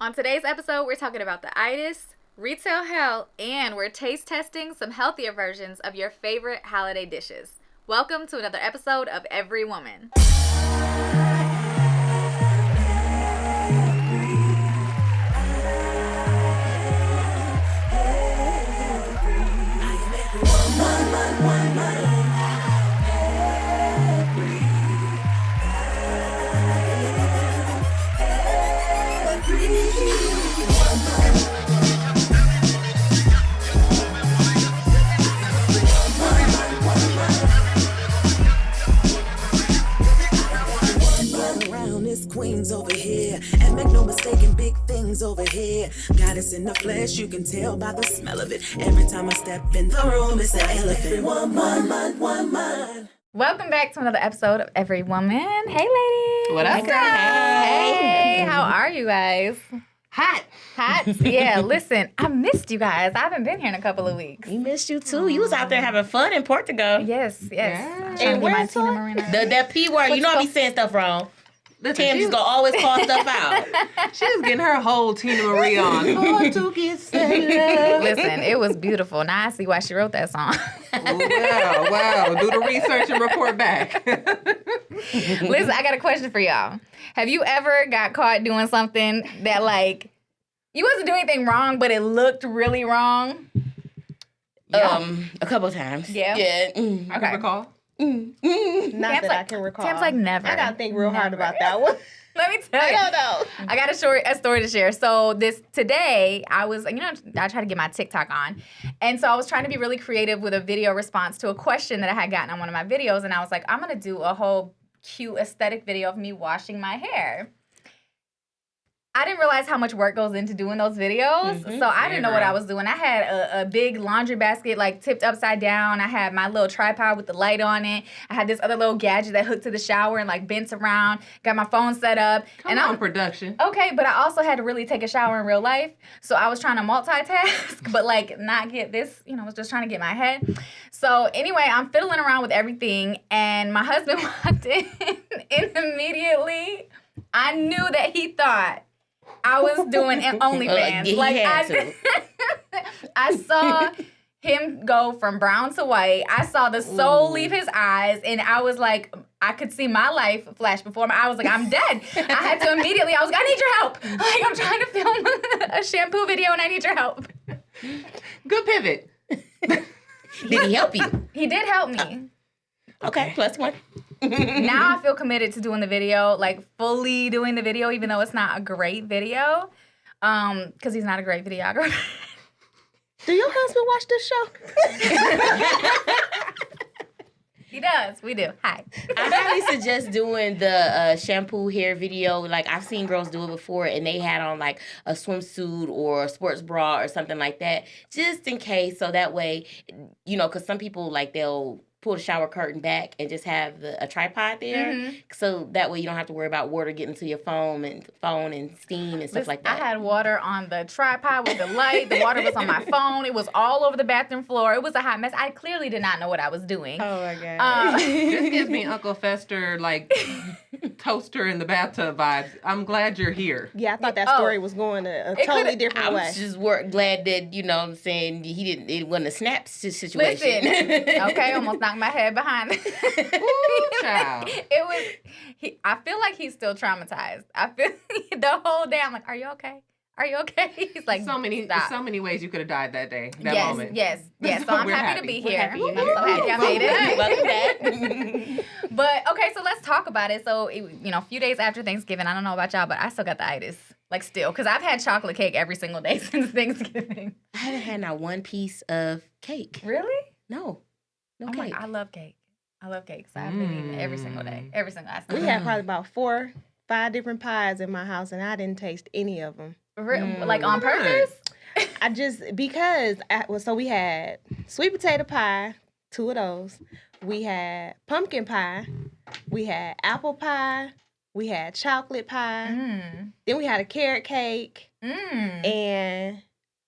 On today's episode, we're talking about the itis, retail hell, and we're taste testing some healthier versions of your favorite holiday dishes. Welcome to another episode of EVRY Woman. Queens over here, and make no mistake, big things over here. Goddess in the flesh, you can tell by the smell of it. Every time I step in the room, it's an elephant. Woman. Welcome back to another episode of EVRY Woman. Hey, ladies. What up, girl? Hey, how are you guys? Hot. Yeah, listen, I missed you guys. I haven't been here in a couple of weeks. We missed you too. You was out there having fun in Portugal. Yes. Yeah. And where's Tina Marina? That P word, you know I be saying stuff wrong. Tim just gonna always call stuff out. She was getting her whole Tina Marie on. Listen, it was beautiful. Now I see why she wrote that song. Wow. Do the research and report back. Listen, I got a question for y'all. Have you ever got caught doing something that, like, you wasn't doing anything wrong, but it looked really wrong? A couple times. Yeah? Yeah. I can recall. Not that I can recall. Tam's like never. I gotta think real hard about that one. Let me tell you. I don't know. I got a story to share. So today, I was, I try to get my TikTok on. And so I was trying to be really creative with a video response to a question that I had gotten on one of my videos. And I was like, I'm going to do a whole cute aesthetic video of me washing my hair. I didn't realize how much work goes into doing those videos. So I didn't know what I was doing. I had a big laundry basket, like, tipped upside down. I had my little tripod with the light on it. I had this other little gadget that hooked to the shower and, like, bent around. Got my phone set up. Come on, production. Okay, but I also had to really take a shower in real life. So I was trying to multitask, but, like, not get this, I was just trying to get my head. So anyway, I'm fiddling around with everything, and my husband walked in, and immediately I knew that he thought I was doing OnlyFans. I saw him go from brown to white. I saw the soul leave his eyes, and I was like, I could see my life flash before me. I was like, I'm dead. I had to immediately, I was like, I need your help. Like, I'm trying to film a shampoo video, and I need your help. Good pivot. Did he help you? He did help me. Okay, +1. Now I feel committed to doing the video, like fully doing the video, even though it's not a great video, because he's not a great videographer. Do your husband watch this show? He does. We do. Hi. I highly suggest doing the shampoo hair video. Like, I've seen girls do it before, and they had on, like, a swimsuit or a sports bra or something like that, just in case. So that way, because some people, like, they'll pull the shower curtain back and just have a tripod there. So that way you don't have to worry about water getting to your phone and steam and stuff like that. I had water on the tripod with the light. The water was on my phone. It was all over the bathroom floor. It was a hot mess. I clearly did not know what I was doing. Oh, my God. This gives me Uncle Fester, like, toaster in the bathtub vibes. I'm glad you're here. Yeah, I thought that story was going a totally different way. I was just glad that, what I'm saying, it wasn't a snap situation. Listen, okay, almost knocked my head behind. Ooh, child. I feel like he's still traumatized. I feel the whole day I'm like, are you okay? Are you okay? He's like, so many ways you could have died that day, that moment. Yes. So I'm happy to be here. Happy I'm so happy I made it. Welcome back. But, okay, so let's talk about it. So, a few days after Thanksgiving, I don't know about y'all, but I still got the itis. Like, still. Because I've had chocolate cake every single day since Thanksgiving. I haven't had not one piece of cake. Really? No cake. I love cake. So I've been eating it every single day. Every single day. We had probably about 4-5 different pies in my house, and I didn't taste any of them. Like, on purpose? So we had sweet potato pie, 2 of those. We had pumpkin pie. We had apple pie. We had chocolate pie. Then we had a carrot cake and an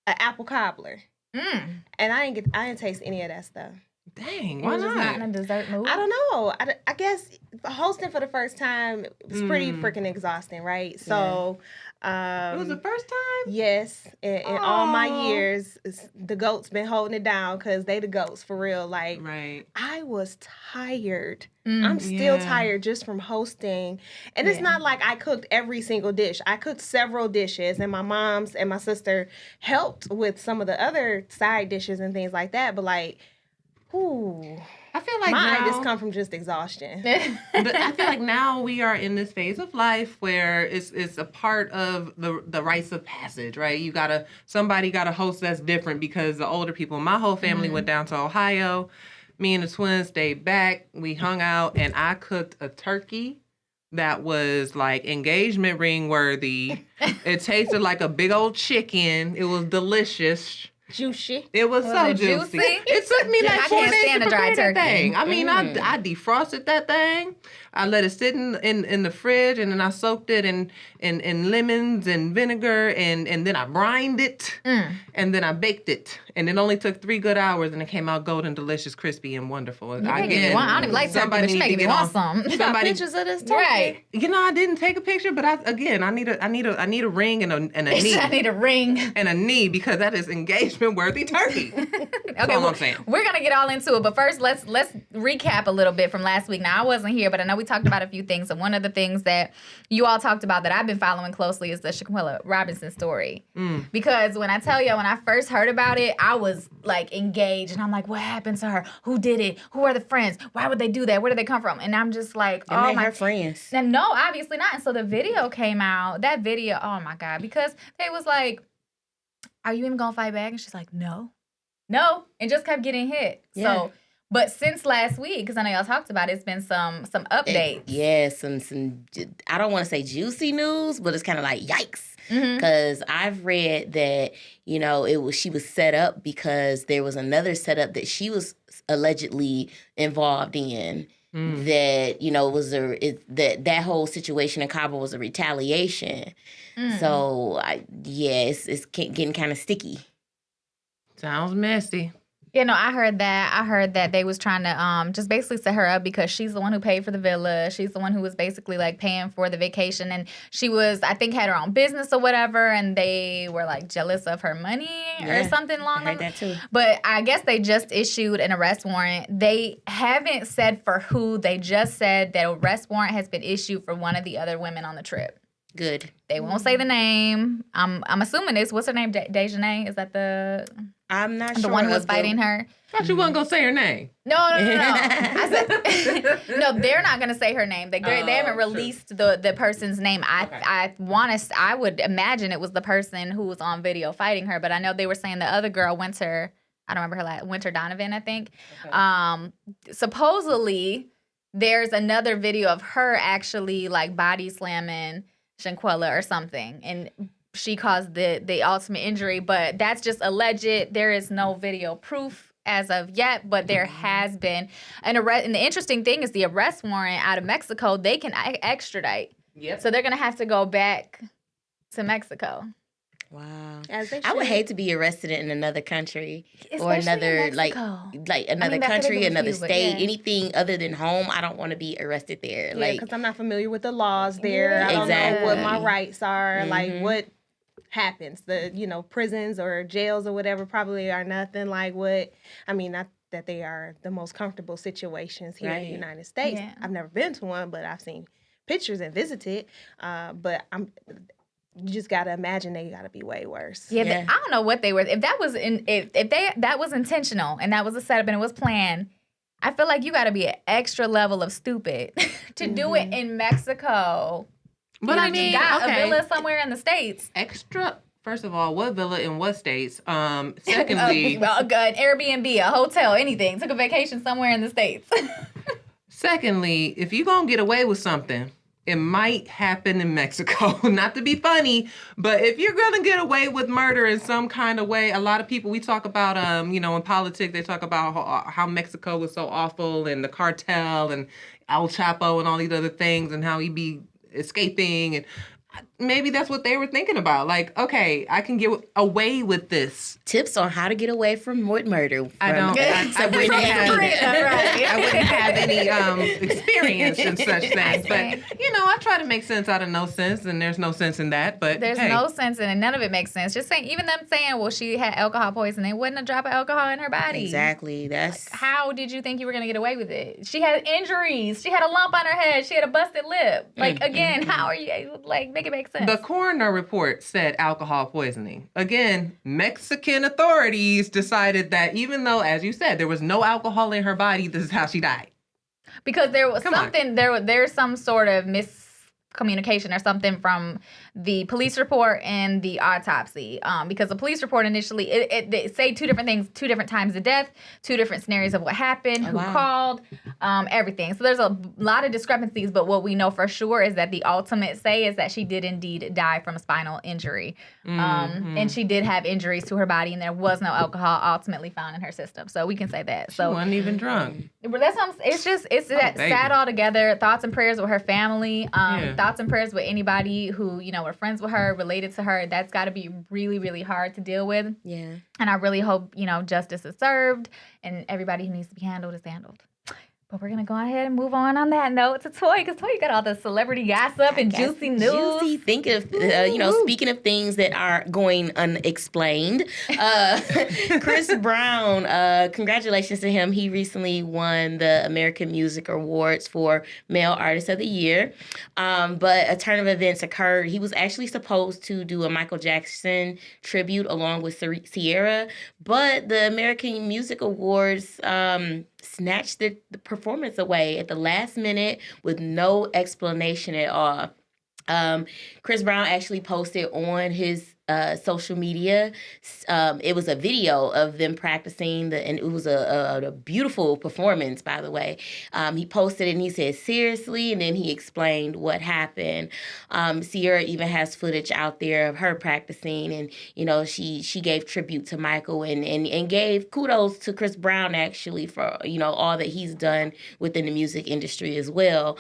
apple cobbler. And I didn't taste any of that stuff. Dang, You why was just not in not? a dessert mood? I don't know. I guess hosting for the first time was pretty Mm. freaking exhausting, right? So, It was the first time? yes, in all my Aw. years, the goats been holding it down because they the goats for real. Like, Right. I was tired. I'm still Yeah. tired just from hosting. And it's Yeah. not like I cooked every single dish. I cooked several dishes, and my mom's and my sister helped with some of the other side dishes and things like that. But like, ooh, I feel like my now, itis come from just exhaustion. but I feel like now we are in this phase of life where it's a part of the rites of passage, right? Somebody gotta host that's different because the older people. My whole family went down to Ohio. Me and the twins stayed back. We hung out, and I cooked a turkey that was like engagement ring worthy. It tasted like a big old chicken. It was delicious. Juicy. It was so it juicy. juicy? It took me Yeah, like I 4 can't days stand to a dry prepare that turkey. thing. I mean, I defrosted that thing. I let it sit in the fridge, and then I soaked it in lemons and vinegar, and then I brined it, and then I baked it. And it only took 3 good hours, and it came out golden, delicious, crispy, and wonderful. You making me want, I don't even like turkey, but you making me want some. Somebody, Pictures of this turkey. Right. you know, I didn't take a picture, but I need a ring and a knee I need a ring. and a knee because that is engagement worthy turkey. Okay, all I'm saying. We're gonna get all into it, but first let's recap a little bit from last week. Now I wasn't here, but I know we talked about a few things, and one of the things that you all talked about that I've been following closely is the Shaquilla Robinson story. Because when I tell you, when I first heard about it, I was like engaged, and I'm like, what happened to her? Who did it? Who are the friends? Why would they do that? Where did they come from? And I'm just like, They oh made my her friends. And no, obviously not. And so the video came out. That video, oh my God, because they was like, are you even gonna fight back? And she's like, no, and just kept getting hit. Yeah. So, but since last week, because I know y'all talked about it, it's been some updates. Yeah, some I don't want to say juicy news, but it's kind of like yikes. Because I've read that, you know, she was set up because there was another setup that she was allegedly involved in. That, you know, that whole situation in Kabul was a retaliation. So it's getting kind of sticky. Sounds messy. You know, I heard that they was trying to just basically set her up because she's the one who paid for the villa. She's the one who was basically like paying for the vacation, and she was, I think, had her own business or whatever, and they were like jealous of her money or something along I heard that too. But I guess they just issued an arrest warrant. They haven't said for who. They just said that arrest warrant has been issued for one of the other women on the trip. Good. They won't say the name. I'm assuming it's, what's her name? Dejanay? Is that the I'm not sure. the one who was fighting her? Thought you wasn't gonna say her name. No. I said, no, they're not gonna say her name. They haven't released the person's name. I would imagine it was the person who was on video fighting her, but I know they were saying the other girl, Winter. I don't remember her last. Winter Donovan, I think. Okay. Supposedly, there's another video of her actually like body slamming Shanquella or something, and she caused the ultimate injury, but that's just alleged. There is no video proof as of yet, but there has been an arrest. And the interesting thing is the arrest warrant out of Mexico, they can extradite. Yep. So they're going to have to go back to Mexico. Wow. I would hate to be arrested in another country or Especially another in like Mexico. another that could've country, been another few, but state, yeah. anything other than home. I don't want to be arrested there. Yeah, because I'm not familiar with the laws there. Yeah. I don't know what my Exactly. rights are, like what happens. The prisons or jails or whatever probably are nothing like what, I mean, not that they are the most comfortable situations here in the United States. Yeah. I've never been to one, but I've seen pictures and visited. But you just gotta imagine they gotta be way worse. Yeah, I don't know what they were. If that was that was intentional and that was a setup and it was planned, I feel like you got to be an extra level of stupid to do it in Mexico. But I mean, you got okay. a villa somewhere in the States. Extra. First of all, what villa in what states? Secondly, Well, an Airbnb, a hotel, anything. Took a vacation somewhere in the States. secondly, if you gonna get away with something, it might happen in Mexico. Not to be funny, but if you're gonna get away with murder in some kind of way, a lot of people, we talk about, in politics, they talk about how Mexico was so awful and the cartel and El Chapo and all these other things and how he be escaping. And maybe that's what they were thinking about. Like, okay, I can get away with this. Tips on how to get away from murder. I don't. I wouldn't have any experience in such things. But I try to make sense out of no sense, and there's no sense in that. But there's no sense in it. None of it makes sense. Just saying, even them saying, well, she had alcohol poisoning, wasn't a drop of alcohol in her body. Exactly. That's how did you think you were gonna get away with it? She had injuries. She had a lump on her head. She had a busted lip. Like again, how are you make it make sense? The coroner report said alcohol poisoning. Again, Mexican authorities decided that even though, as you said, there was no alcohol in her body, this is how she died. Because there was there's some sort of miscommunication or something from the police report and the autopsy. Because the police report initially, they say two different things, two different times of death, two different scenarios of what happened, who called, everything. So there's a lot of discrepancies, but what we know for sure is that the ultimate say is that she did indeed die from a spinal injury. And she did have injuries to her body, and there was no alcohol ultimately found in her system. So we can say that. So she wasn't even drunk. But that's what it's sad altogether. Thoughts and prayers with her family. Thoughts and prayers with anybody who, were friends with her, related to her. That's got to be really, really hard to deal with. Yeah. And I really hope, justice is served and everybody who needs to be handled is handled. But we're going to go ahead and move on that note to Toy, because Toy, you got all the celebrity gossip and juicy news. Think of, speaking of things that are going unexplained, Chris Brown, congratulations to him. He recently won the American Music Awards for Male Artist of the Year. But a turn of events occurred. He was actually supposed to do a Michael Jackson tribute along with Sierra, but the American Music Awards snatched the performance away at the last minute with no explanation at all. Chris Brown actually posted on his social media. It was a video of them practicing, and it was a beautiful performance, by the way. He posted it and he said, seriously, and then he explained what happened. Sierra even has footage out there of her practicing, and, she gave tribute to Michael and gave kudos to Chris Brown, actually, for, all that he's done within the music industry as well.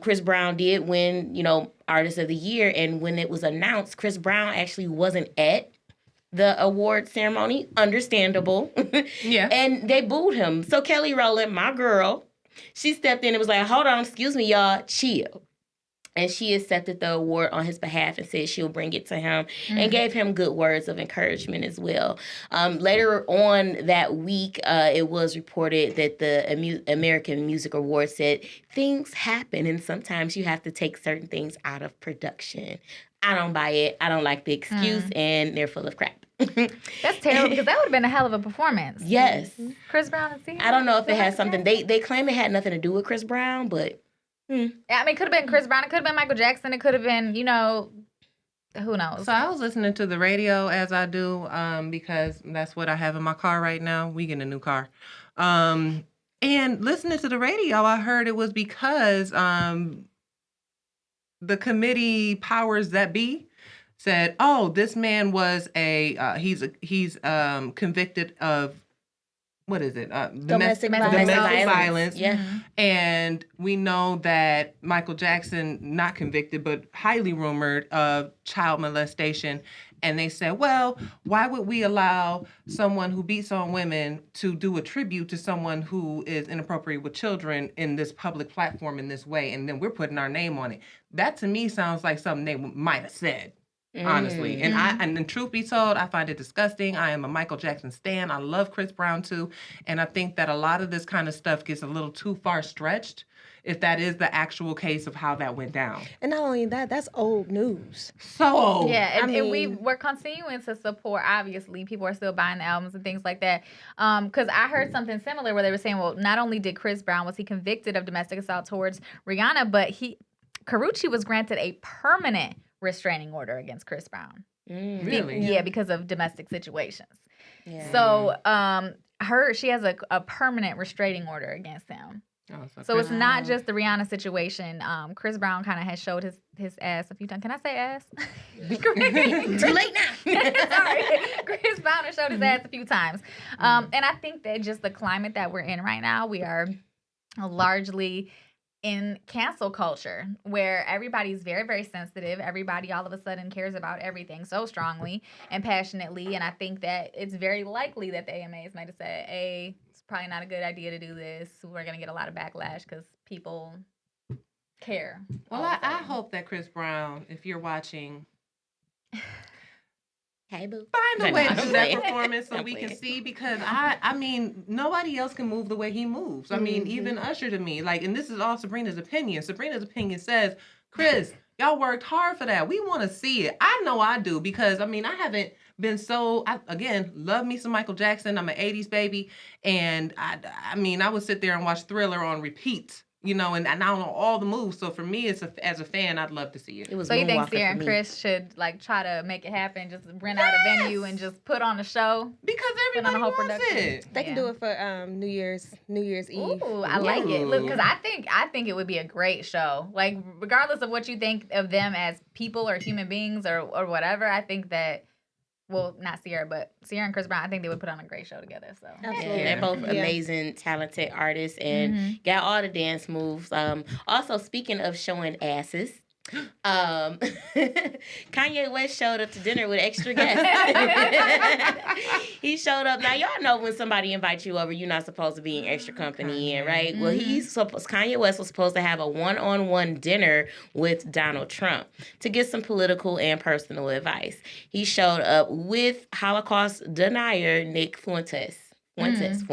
Chris Brown did win, Artist of the Year, and when it was announced, Chris Brown actually wasn't at the award ceremony. Understandable. Yeah. And they booed him. So Kelly Rowland, my girl, she stepped in and was like, hold on, excuse me, y'all, chill. And she accepted the award on his behalf and said she'll bring it to him and gave him good words of encouragement as well. Later on that week, it was reported that the American Music Awards said things happen and sometimes you have to take certain things out of production. I don't buy it. I don't like the excuse, and they're full of crap. That's terrible, because that would have been a hell of a performance. Yes. Chris Brown and Sierra. I don't know if it had something. They claim it had nothing to do with Chris Brown, but... it could have been Chris Brown. It could have been Michael Jackson. It could have been, who knows? So I was listening to the radio, as I do, because that's what I have in my car right now. We get a new car. And listening to the radio, I heard it was because the committee powers that be said, oh, this man was he's convicted of, what is it? Domestic violence. Yeah. And we know that Michael Jackson, not convicted, but highly rumored of child molestation. And they said, well, why would we allow someone who beats on women to do a tribute to someone who is inappropriate with children in this public platform in this way? And then we're putting our name on it. That to me sounds like something they might have said. Honestly. And the truth be told, I find it disgusting. I am a Michael Jackson stan. I love Chris Brown too. And I think that a lot of this kind of stuff gets a little too far stretched, if that is the actual case of how that went down. And not only that, that's old news. So old. Yeah, and we're continuing to support, obviously. People are still buying the albums and things like that. Because I heard something similar where they were saying, well, not only did Chris Brown, was he convicted of domestic assault towards Rihanna, but Karrueche was granted a permanent restraining order against Chris Brown. Really? Yeah, because of domestic situations. Yeah. So she has a permanent restraining order against him. So it's not just the Rihanna situation. Chris Brown kind of has showed his ass a few times. Can I say ass? Too late now. Sorry. Chris Brown has showed his ass a few times. And I think that just the climate that we're in right now, we are largely in cancel culture where everybody's very, very sensitive. Everybody all of a sudden cares about everything so strongly and passionately. And I think that it's very likely that the AMAs might have said, hey, it's probably not a good idea to do this. We're going to get a lot of backlash because people care. Well, I hope that Chris Brown, if you're watching, Hey, boo. find a way to do that playing. performance so I'm we can playing. see, because I mean, nobody else can move the way he moves. I mean, even Usher to me, like, and this is all Sabrina's opinion. Sabrina's opinion says, Chris, y'all worked hard for that. We want to see it. I know I do, because I mean, I haven't been again, love me some Michael Jackson. I'm an 80s baby. And I mean, I would sit there and watch Thriller on repeat. You know, and I don't know all the moves. So for me, as a fan, I'd love to see it. It was So you think Moonwalker Sierra for and me. Chris should like try to make it happen, just rent out a venue and just put on a show? Because Put on a everybody whole wants production. it. They can do it for New Year's Eve. Ooh, I like it. Look, because Ooh. I think it would be a great show. Like, regardless of what you think of them as people or human beings or whatever, I think that, well, not Sierra, but Sierra and Chris Brown, I think they would put on a great show together. So Absolutely. Yeah, they're both Yeah. amazing, talented artists and got all the dance moves. Also, speaking of showing asses, Kanye West showed up to dinner with extra guests. He showed up. Now, y'all know when somebody invites you over, you're not supposed to be in extra company, right? Well, Kanye West was supposed to have a one-on-one dinner with Donald Trump to get some political and personal advice. He showed up with Holocaust denier Nick Fuentes. Fuentes?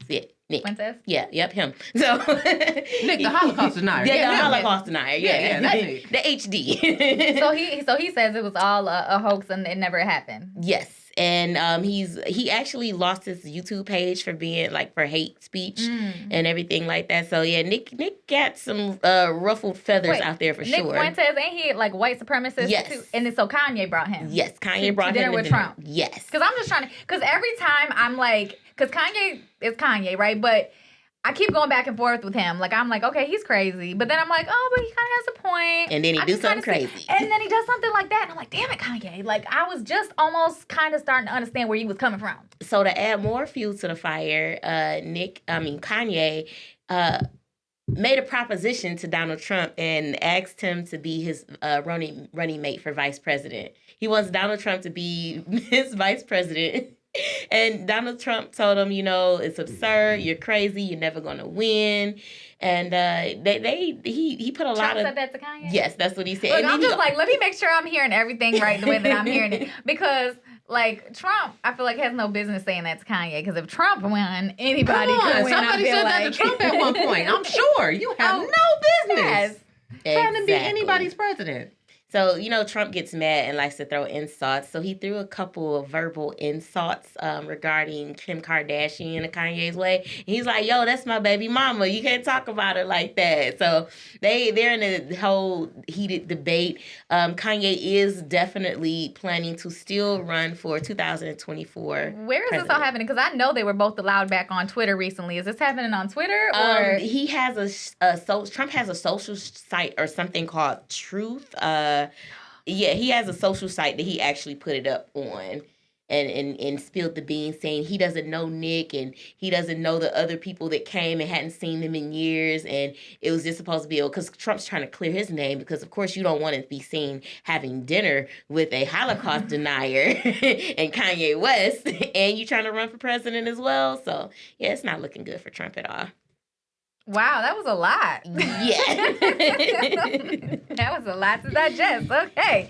Yeah, Nick. Fuentes? Yeah, yep, him. So Nick, the Holocaust denier. Yeah, the him. Holocaust denier. Yeah, that Nick. the HD. So he says it was all a hoax and it never happened. Yes, and he actually lost his YouTube page for being for hate speech and everything like that. So yeah, Nick got some ruffled feathers out there for Nick sure. Fuentes, ain't he like white supremacist? Yes. Too? And then so Kanye brought him. Yes, Kanye to brought dinner him with to Trump. Yes, Because I'm just trying to, because every time I'm like, because Kanye is Kanye, right? But I keep going back and forth with him. Like, I'm like, okay, he's crazy. But then I'm like, oh, but he kind of has a point. And then he I'm do just trying something to see- crazy. And then he does something like that. And I'm like, damn it, Kanye. Like, I was just almost kind of starting to understand where he was coming from. So to add more fuel to the fire, Kanye made a proposition to Donald Trump and asked him to be his running mate for vice president. He wants Donald Trump to be his vice president. And Donald Trump told him, it's absurd. You're crazy. You're never going to win. And he put a lot Trump of... said that to Kanye? Yes, that's what he said. Look, And then I'm just like, let me make sure I'm hearing everything right the way that I'm hearing it. Because, like, Trump, I feel like has no business saying that to Kanye. Because if Trump won, anybody Come on, could win. somebody said that to Trump at one point. I'm sure. You have no business trying to be anybody's president. So, Trump gets mad and likes to throw insults. So he threw a couple of verbal insults regarding Kim Kardashian and Kanye's way. And he's like, yo, that's my baby mama. You can't talk about her like that. So they're in a whole heated debate. Kanye is definitely planning to still run for 2024. Where is this all happening? Because I know they were both allowed back on Twitter recently. Is this happening on Twitter? Or He has Trump has a social site or something called Truth. He has a social site that he actually put it up on and spilled the beans, saying he doesn't know Nick and he doesn't know the other people that came and hadn't seen them in years, and it was just supposed to be because Trump's trying to clear his name, because of course you don't want to be seen having dinner with a Holocaust denier and Kanye West, and you trying to run for president as well. So yeah, it's not looking good for Trump at all. wow, that was a lot. Yeah. That was a lot to digest. Okay.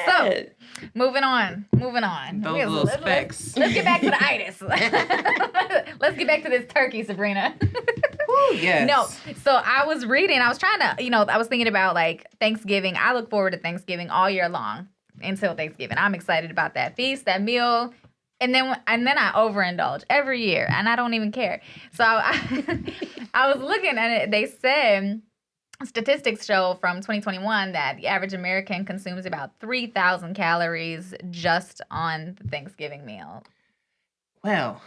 So, moving on. Those little specks. Let's get back to the itis. Let's get back to this turkey, Sabrina. Ooh, yes. No, so I was reading. I was trying to, I was thinking about like Thanksgiving. I look forward to Thanksgiving all year long until Thanksgiving. I'm excited about that feast, that meal. And then I overindulge every year, and I don't even care. So I was looking at it. They said statistics show from 2021 that the average American consumes about 3,000 calories just on the Thanksgiving meal. Well,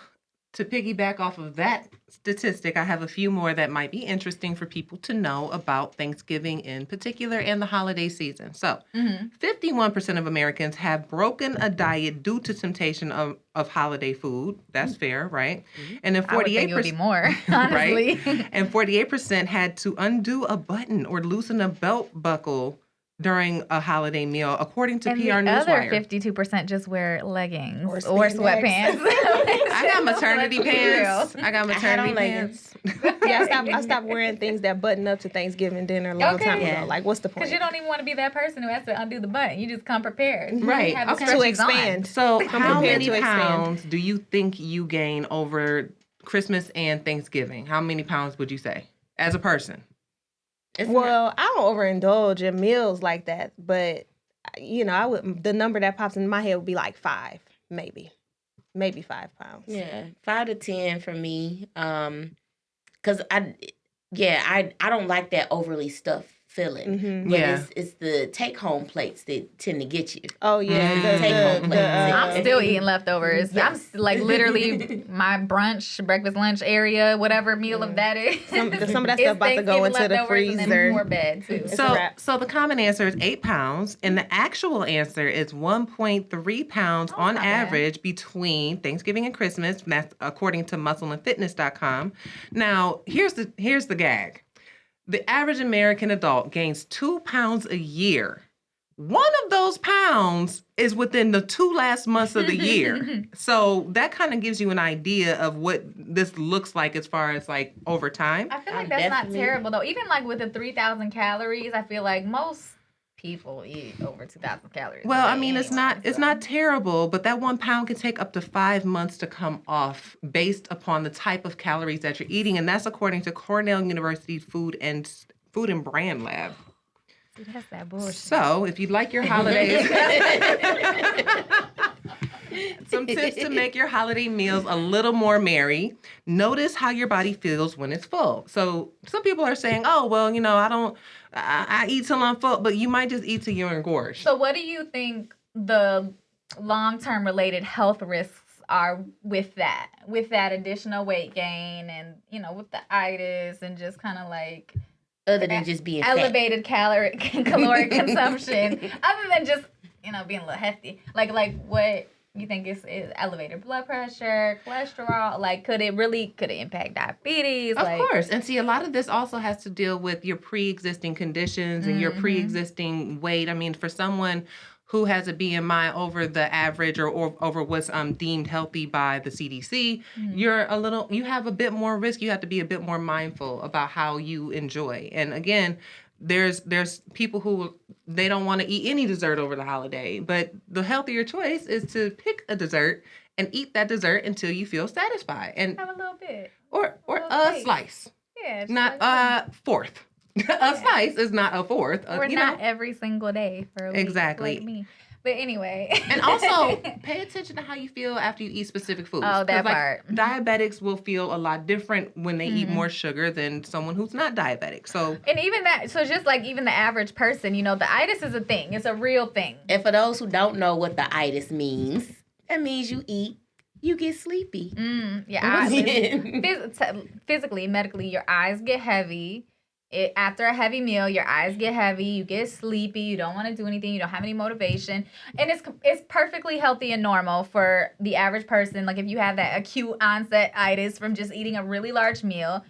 to piggyback off of that statistic, I have a few more that might be interesting for people to know about Thanksgiving in particular and the holiday season. So, 51% of Americans have broken a diet due to temptation of holiday food. That's fair, right? And then 48%, I would think it would be more, honestly. right? And 48% had to undo a button or loosen a belt buckle during a holiday meal, according to And PR the other Newswire. 52% just wear leggings or spandex. sweatpants. I got maternity Let's be pants. real. I got had maternity on pants. Yeah, I stopped wearing things that button up to Thanksgiving dinner a long time Yeah. ago. Like, what's the Because point? you don't even want to be that person who has to undo the button. You just come prepared. Right. You have the Okay. To stretchies on. expand. So, how prepared many to expand. pounds do you think you gain over Christmas and Thanksgiving? How many pounds would you say as a person? It's Well, I don't overindulge in meals like that, but I would. The number that pops in my head would be like 5, maybe 5 pounds. Yeah, 5 to 10 for me. Cause I don't like that overly stuffed filling. Mhm. But Yeah. it's the take home plates that tend to get you. Oh yeah, Take home plates. I'm still eating leftovers. Yes. I'm like literally my brunch, breakfast, lunch area, whatever meal of that is. some of that stuff It's about to go Thanksgiving into the leftovers and then freezer. more bed too. It's a wrap. So the common answer is 8 pounds, and the actual answer is 1.3 pounds on not bad. average between Thanksgiving and Christmas. That's according to muscleandfitness.com. Now, here's the gag. The average American adult gains 2 pounds a year. One of those pounds is within the 2 last months of the year. So that kind of gives you an idea of what this looks like as far as like over time. I feel like I'm that's not definitely- terrible though. Even like with the 3,000 calories, I feel like most people eat over 2,000 calories. a Well, I day mean, it's anyway, not so. not terrible, but that 1 pound can take up to 5 months to come off based upon the type of calories that you're eating, and that's according to Cornell University Food and Brand Lab. See, that's that bullshit. So, if you'd like your holidays, some tips to make your holiday meals a little more merry. Notice how your body feels when it's full. So, some people are saying, "Oh, well, I eat till I'm full," but you might just eat till you're engorged. So what do you think the long-term related health risks are with that additional weight gain and, with the itis and just kind of like Other than just being fat. elevated caloric consumption, other than just, being a little hefty. Like what you think is elevated blood pressure, cholesterol? Like, could it impact diabetes? Of course. And see, a lot of this also has to deal with your pre-existing conditions and your pre-existing weight. I mean, for someone who has a BMI over the average or over what's deemed healthy by the CDC, you have a bit more risk. You have to be a bit more mindful about how you enjoy. And again, there's people who they don't want to eat any dessert over the holiday, but the healthier choice is to pick a dessert and eat that dessert until you feel satisfied, and Have a little bit. or little a taste. slice, Yeah. just not like a fourth. A slice is not a fourth. or not every single day for a week, Exactly. like me. But anyway. And also, pay attention to how you feel after you eat specific foods. Oh, that 'Cause, part. Diabetics will feel a lot different when they eat more sugar than someone who's not diabetic. So, And even that, so just like even the average person, the itis is a thing. It's a real thing. And for those who don't know what the itis means, that means you eat, you get sleepy. Physically, medically, your eyes get heavy. After a heavy meal, your eyes get heavy. You get sleepy. You don't want to do anything. You don't have any motivation. And it's perfectly healthy and normal for the average person. Like if you have that acute onset itis from just eating a really large meal.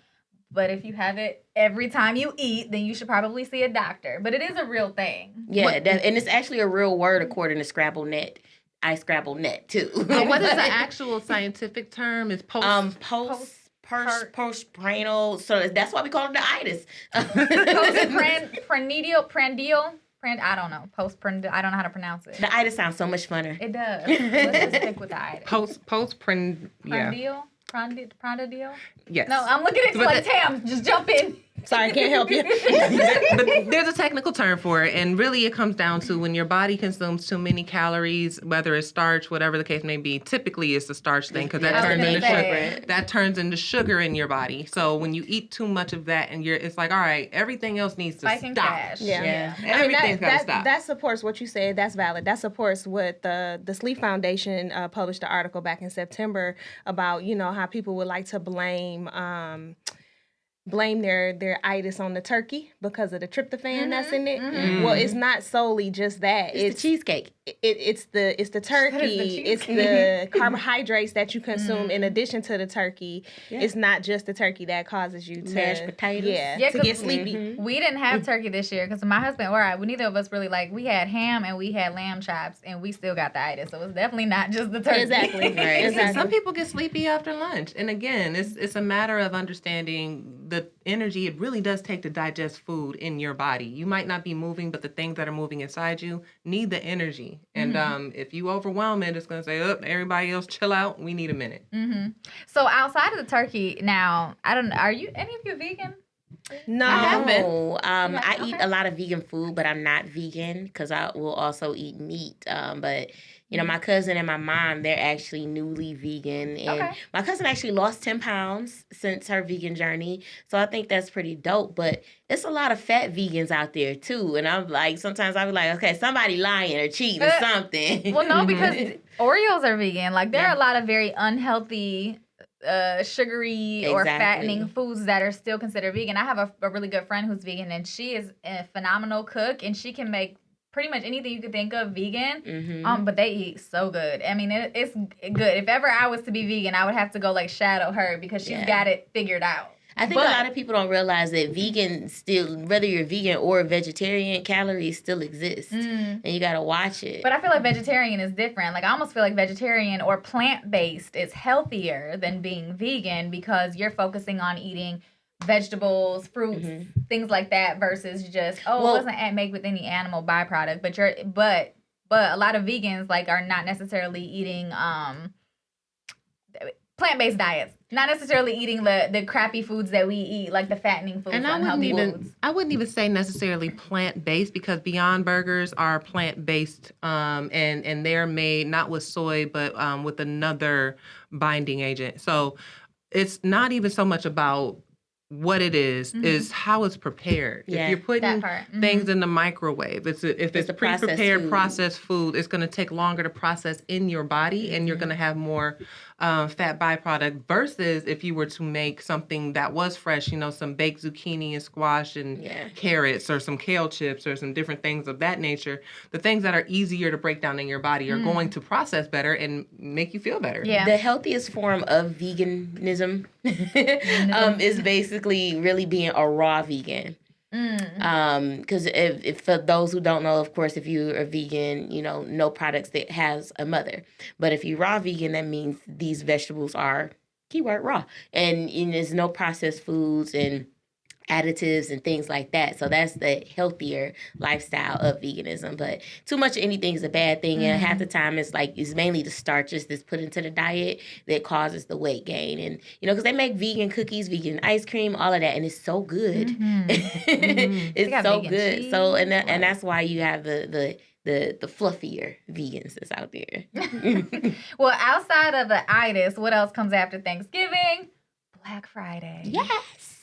But if you have it every time you eat, then you should probably see a doctor. But it is a real thing. Yeah, and it's actually a real word according to ScrabbleNet. I ScrabbleNet too. what is the actual scientific term? Is postprandial. So that's why we call it the itis. Prandial. I don't know. Postprandial. I don't know how to pronounce it. The itis sounds so much funner. It does. Let's just stick with the itis. Prandial? Prandial? Yes. No, I'm looking at you But like, Tam, just jump in. Sorry, I can't help you. But there's a technical term for it, and really it comes down to when your body consumes too many calories, whether it's starch, whatever the case may be. Typically, it's the starch thing because Yeah, that turns into sugar in your body. So when you eat too much of that, and it's like, all right, everything else needs to Spiking stop. cash. Yeah. Everything's got to stop. That supports what you said. That's valid. That supports what the Sleep Foundation published an article back in September about, how people would like to blame their itis on the turkey because of the tryptophan that's in it. Well, it's not solely just that. It's the cheesecake. It's the turkey. It's the carbohydrates that you consume in addition to the turkey. Yeah. It's not just the turkey that causes you to mashed potatoes. Yeah, to get sleepy. We didn't have turkey this year because my husband, neither of us really we had ham and we had lamb chops and we still got the itis. So it's definitely not just the turkey. Exactly. Right. Exactly. Some people get sleepy after lunch. And again, it's a matter of understanding the energy it really does take to digest food in your body. You might not be moving, but the things that are moving inside you need the energy. And if you overwhelm it, it's going to say, everybody else chill out. We need a minute. So outside of the turkey now, are you any of you vegan? No. I haven't. I eat a lot of vegan food, but I'm not vegan because I will also eat meat. But my cousin and my mom, they're actually newly vegan. And my cousin actually lost 10 pounds since her vegan journey. So I think that's pretty dope. But it's a lot of fat vegans out there, too. And I'm like, sometimes I'll be like, okay, somebody lying or cheating or something. Well, no, because Oreos are vegan. There are a lot of very unhealthy sugary or fattening foods that are still considered vegan. I have a really good friend who's vegan, and she is a phenomenal cook, and she can make pretty much anything you could think of vegan. But they eat so good. I mean, it's good. If ever I was to be vegan, I would have to go shadow her because she's got it figured out. I think a lot of people don't realize that vegan still, whether you're vegan or vegetarian, calories still exist. And you got to watch it. But I feel like vegetarian is different. I almost feel like vegetarian or plant-based is healthier than being vegan because you're focusing on eating vegetables, fruits, things like that versus just, it wasn't made with any animal byproduct. But a lot of vegans are not necessarily eating plant-based diets. Not necessarily eating the crappy foods that we eat, like the fattening foods, and unhealthy foods. I wouldn't even say necessarily plant-based because Beyond Burgers are plant-based, and they're made not with soy but with another binding agent. So it's not even so much about what it is how it's prepared. Yeah, if you're putting things in the microwave, if it's pre-prepared processed food, it's going to take longer to process in your body, and you're going to have more fat byproduct versus if you were to make something that was fresh, some baked zucchini and squash and carrots or some kale chips or some different things of that nature. The things that are easier to break down in your body are going to process better and make you feel better. Yeah. The healthiest form of veganism is basically really being a raw vegan. Because if for those who don't know, of course, if you're a vegan, no products that has a mother. But if you're raw vegan, that means these vegetables are, keyword, raw. And there's no processed foods and additives and things like that. So that's the healthier lifestyle of veganism. But too much of anything is a bad thing. And half the time it's mainly the starches that's put into the diet that causes the weight gain. And, because they make vegan cookies, vegan ice cream, all of that. And it's so good. It's so good. Cheese. So, and that's why you have the fluffier vegans that's out there. Well, outside of the itis, what else comes after Thanksgiving? Black Friday. Yes.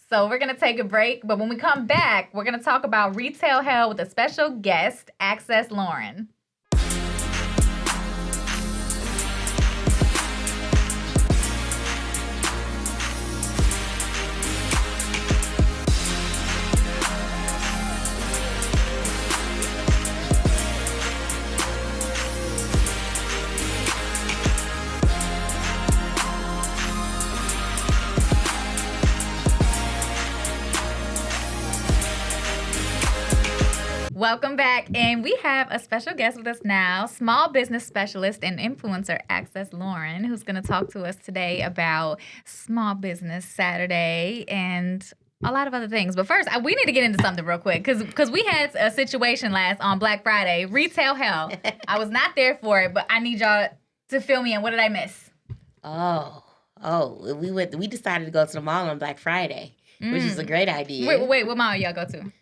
So we're going to take a break, but when we come back, we're going to talk about retail hell with a special guest, Access Lauren. Welcome back, and we have a special guest with us now, small business specialist and influencer Access Lauren, who's going to talk to us today about Small Business Saturday and a lot of other things. But first, we need to get into something real quick because we had a situation on Black Friday, retail hell. I was not there for it, but I need y'all to fill me in. What did I miss? We decided to go to the mall on Black Friday. which is a great idea. Wait, what mall y'all go to?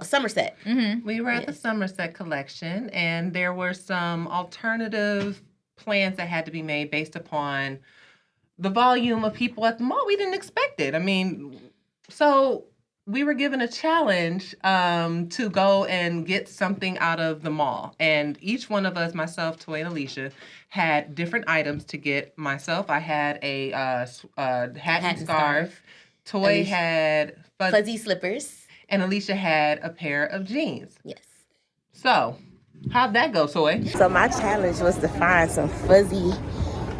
Somerset. Mm-hmm. We were at the Somerset collection, and there were some alternative plans that had to be made based upon the volume of people at the mall. We didn't expect it. I mean, so we were given a challenge to go and get something out of the mall. And each one of us, myself, Toy, and Alicia, had different items to get. Myself, I had a hat and scarf. Toy Alicia had fuzzy slippers. And Alicia had a pair of jeans. Yes. So, how'd that go, Toy? So my challenge was to find some fuzzy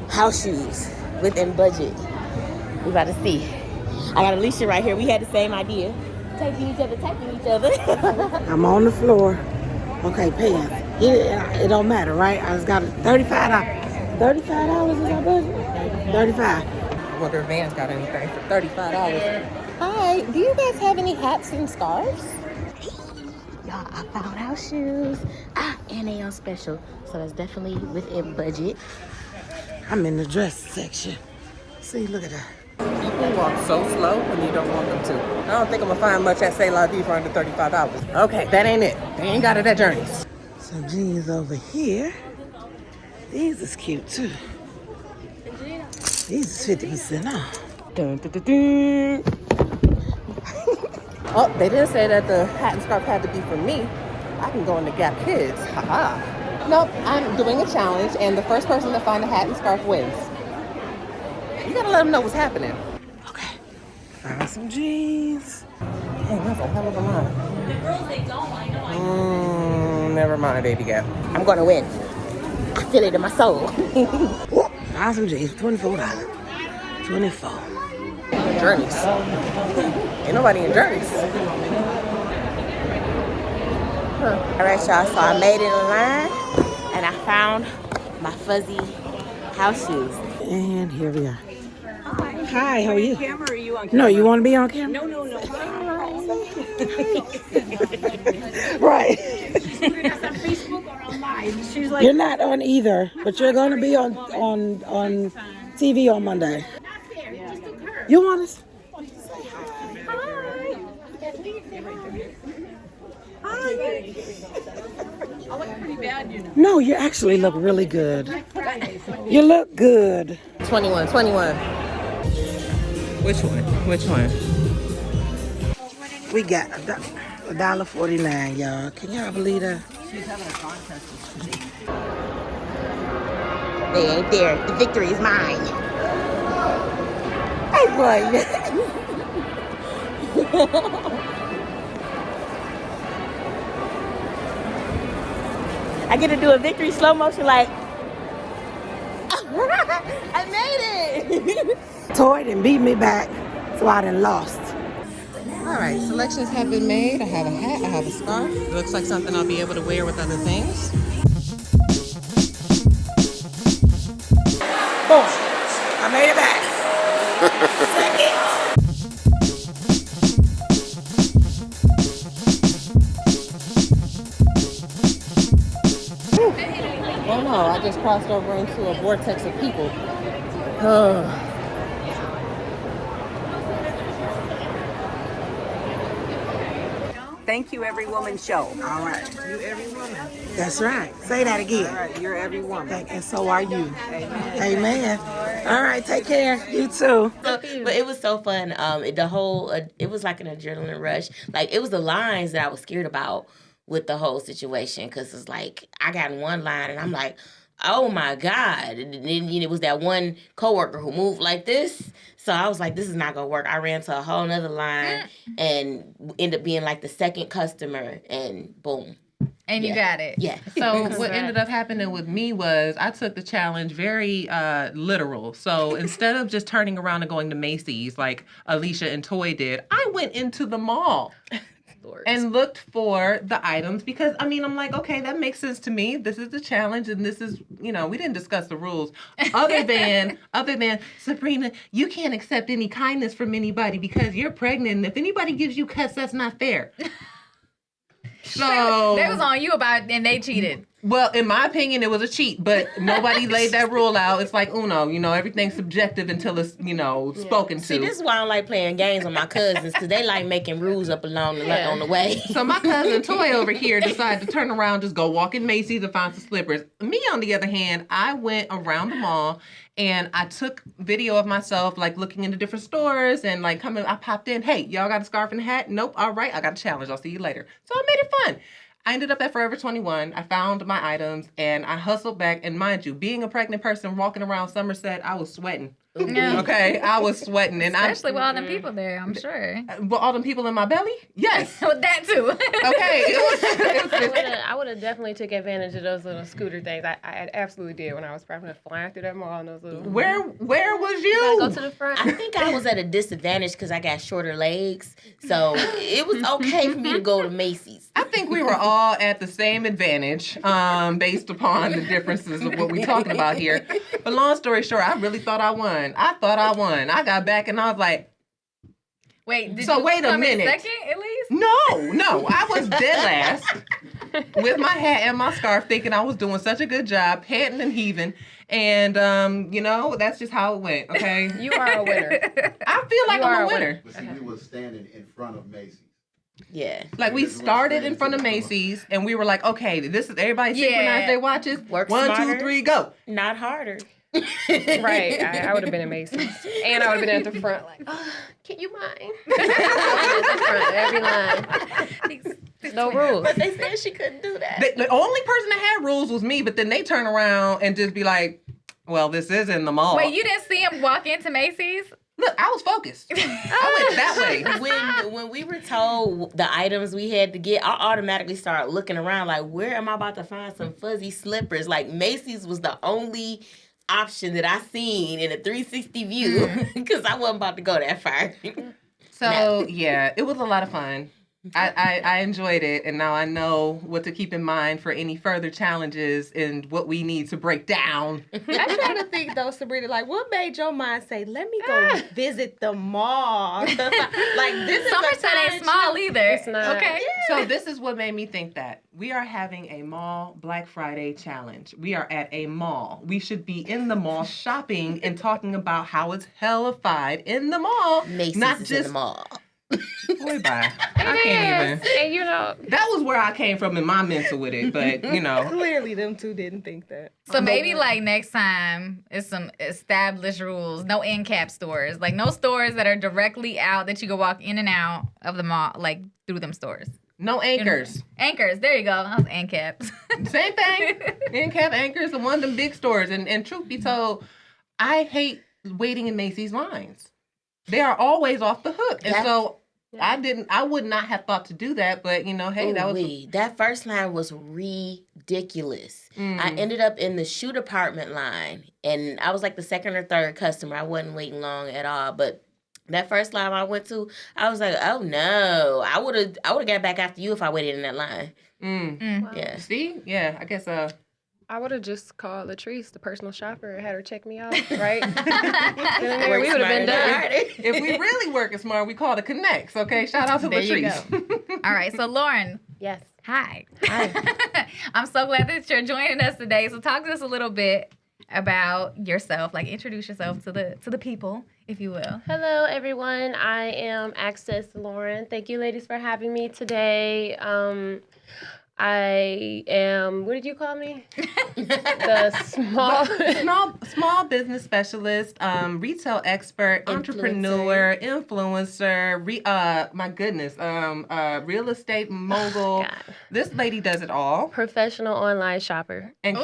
house shoes within budget. We about to see. I got Alicia right here. We had the same idea. Taking each other. I'm on the floor. Okay, pants. It don't matter, right? I just got $35. $35 is our budget? 35. I wonder if Van's got anything for $35. Hi, do you guys have any hats and scarves? Y'all, I found house shoes. And they on special. So that's definitely within budget. I'm in the dress section. See, look at that. People walk so slow when you don't want them to. I don't think I'm gonna find much at Say La Vie for under $35. Okay, that ain't it. They ain't got it at Journeys. Some jeans over here. These is cute too. These is 50% off. Dun, dun, dun, dun. Oh, they didn't say that the hat and scarf had to be for me. I can go in the Gap Kids. Haha. Nope, I'm doing a challenge, and the first person to find a hat and scarf wins. You gotta let them know what's happening. Okay. Found some jeans. Dang, that's a hell of a line. The girls, they don't, I know. Never mind, baby Gap. I'm gonna win. I feel it in my soul. Found some jeans. $24. 24. Journeys. Ain't nobody in Journeys. All right, y'all. So I made it in line, and I found my fuzzy house shoes. And here we are. Hi, how are you? Camera, or are you on camera? No, you want to be on camera? No. Right. It's on Facebook or online. She's like, You're not on either, but you're going to be on TV on Monday. not fair. Just took her. You want us? I look pretty bad, you know. No, you actually look really good. You look good. 21. Which one? We got $1.49, y'all. Can y'all believe that? They ain't there. The victory is mine. I won. I get to do a victory slow motion like, I made it. Toy done beat me back, so I done lost. All right, selections have been made. I have a hat, I have a scarf. It looks like something I'll be able to wear with other things. Boom. I made it back. Oh no, I just crossed over into a vortex of people. Thank you, Every Woman show. All right. You every woman. That's right. Say that again. All right, you're every woman. And so are you. Amen. All right, take care. You too. But it was so fun. It was like an adrenaline rush. Like, it was the lines that I was scared about with the whole situation, because it's like I got in one line and I'm like, oh my God. And then it was that one coworker who moved like this. So I was like, this is not gonna work. I ran to a whole nother line and ended up being like the second customer, and boom. And you got it. Yeah. So what ended up happening with me was I took the challenge very literal. So instead of just turning around and going to Macy's like Alicia and Toy did, I went into the mall. And looked for the items because, I mean, I'm like, okay, that makes sense to me. This is the challenge, and this is, we didn't discuss the rules. Other than, Sabrina, you can't accept any kindness from anybody because you're pregnant, and if anybody gives you cuss, that's not fair. So They was on you about it, and they cheated. Well, in my opinion, it was a cheat, but nobody laid that rule out. It's like Uno, everything's subjective until it's, spoken to. See, this is why I don't like playing games with my cousins, because they like making rules up along on the way. So my cousin Toy over here decided to turn around, just go walk in Macy's and find some slippers. Me, on the other hand, I went around the mall and I took video of myself, like looking into different stores and like coming. I popped in. Hey, y'all got a scarf and a hat? Nope. All right. I got a challenge. I'll see you later. So I made it fun. I ended up at Forever 21. I found my items and I hustled back. And mind you, being a pregnant person walking around Somerset, I was sweating. Yeah. Okay, I was sweating, and Especially with all them people there, I'm sure. With all them people in my belly, yes. With that too. Okay. I would have definitely took advantage of those little scooter things. I absolutely did when I was pregnant, flying through that mall on those little. Where was you? Go to the front. I think I was at a disadvantage because I got shorter legs, so it was okay for me to go to Macy's. I think we were all at the same advantage, based upon the differences of what we're talking about here. But long story short, I really thought I won. I thought I won. I got back and I was like, wait, did so you wait a come in minute. second at least? No, I was dead last with my hat and my scarf, thinking I was doing such a good job, panting and heaving. And, that's just how it went, okay? You are a winner. I feel like I'm a winner. But see, we were standing in front of Macy's. Yeah. Like, we started in front of Macy's, and we were like, okay, this is everybody synchronize their watches. Work 1, smarter, 2, 3, go. Not harder. Right. I would have been in Macy's. And I would have been at the front like, can you mind? At the front, every line. No rules. But they said she couldn't do that. The only person that had rules was me, but then they turn around and just be like, well, this is in the mall. Wait, you didn't see him walk into Macy's? Look, I was focused. I went that way. When we were told the items we had to get, I automatically started looking around like, where am I about to find some fuzzy slippers? Like, Macy's was the only option that I seen in a 360 view because I wasn't about to go that far. So, yeah, it was a lot of fun. I enjoyed it, and now I know what to keep in mind for any further challenges and what we need to break down. I'm trying to think though, Sabrina, like what made your mind say, let me go visit the mall? Like this is Somerset ain't small either. It's not. Okay. So this is what made me think that. We are having a mall Black Friday challenge. We are at a mall. We should be in the mall shopping and talking about how it's hellified in the mall. Macy's not is just in the mall. Boy, bye. I can't even. And That was where I came from in my mental with it, but Clearly them two didn't think that. So maybe like next time it's some established rules. No end cap stores. Like no stores that are directly out that you can walk in and out of the mall, like through them stores. No anchors. Anchors. There you go. That was end caps. Same thing. End cap anchors and one of them big stores. And truth be told, I hate waiting in Macy's lines. They are always off the hook. And so I would not have thought to do that, but hey, that was that first line was ridiculous. I ended up in the shoe department line, and I was like the second or third customer. I wasn't waiting long at all, but that first line I went to, I was like, oh no, I would have got back after you if I waited in that line. Wow. Yeah. See? Yeah, I guess I would have just called Latrice, the personal shopper, and had her check me out, right? Then we would have been done. if we really working smart, we call it Connects, okay? Shout out to There you Latrice. All right. So Lauren. Yes. Hi. I'm so glad that you're joining us today. So talk to us a little bit about yourself. Like introduce yourself to the people, if you will. Hello, everyone. I am Access Lauren. Thank you, ladies, for having me today. I am, what did you call me? The small business specialist, retail expert, entrepreneur, influencer, my goodness, real estate mogul. God. This lady does it all. Professional online shopper. And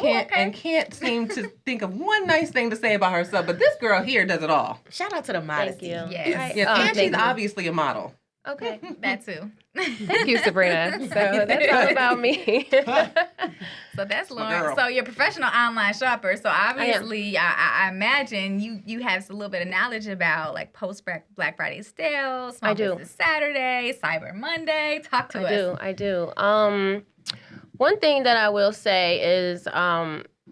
can't seem to think of one nice thing to say about herself, but this girl here does it all. Shout out to the modesty. Thank you. Yes. Yeah, and she's obviously a model. Okay. That too. Thank you, Sabrina. So that's all about me. So that's My Lauren. girl. So you're a professional online shopper. So obviously, I imagine you have a little bit of knowledge about like post Black Friday sales, Small I do. Business Saturday, Cyber Monday. Talk to us. I do. One thing that I will say is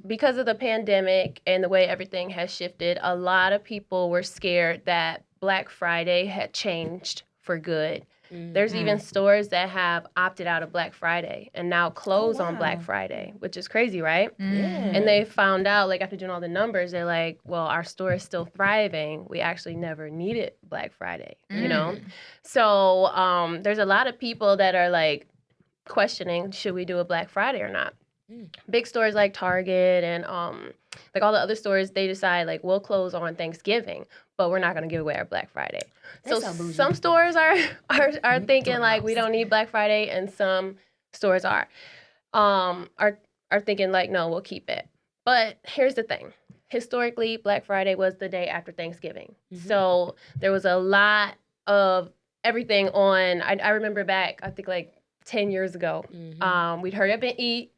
because of the pandemic and the way everything has shifted, a lot of people were scared that Black Friday had changed for good. There's even stores that have opted out of Black Friday and now close on Black Friday, which is crazy, right? Yeah. And they found out, like, after doing all the numbers, they're like, well, our store is still thriving. We actually never needed Black Friday, you know? So there's a lot of people that are, like, questioning, should we do a Black Friday or not? Big stores like Target and like all the other stores, they decide, like, we'll close on Thanksgiving, but we're not going to give away our Black Friday. So some stores are thinking, like, we don't need Black Friday, and some stores are thinking, like, no, we'll keep it. But here's the thing. Historically, Black Friday was the day after Thanksgiving. So there was a lot of everything on. I remember back, I think, like, 10 years ago, we'd hurry up and eat,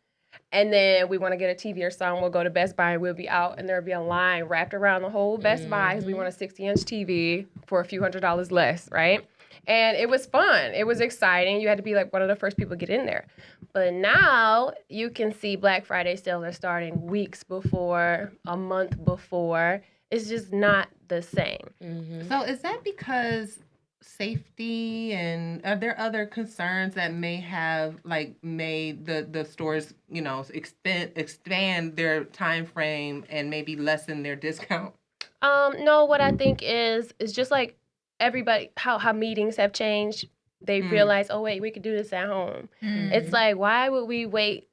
and then we want to get a TV or something. We'll go to Best Buy and we'll be out, and there'll be a line wrapped around the whole Best Buy because we want a 60-inch TV for a few $100s less, right? And it was fun. It was exciting. You had to be like one of the first people to get in there. But now you can see Black Friday sales are starting weeks before, a month before. It's just not the same. So is that because safety, and are there other concerns that may have, like, made the stores, you know, expand their time frame and maybe lessen their discount? No, what I think is just like everybody, how meetings have changed. They realize, oh wait, we could do this at home. It's like, why would we wait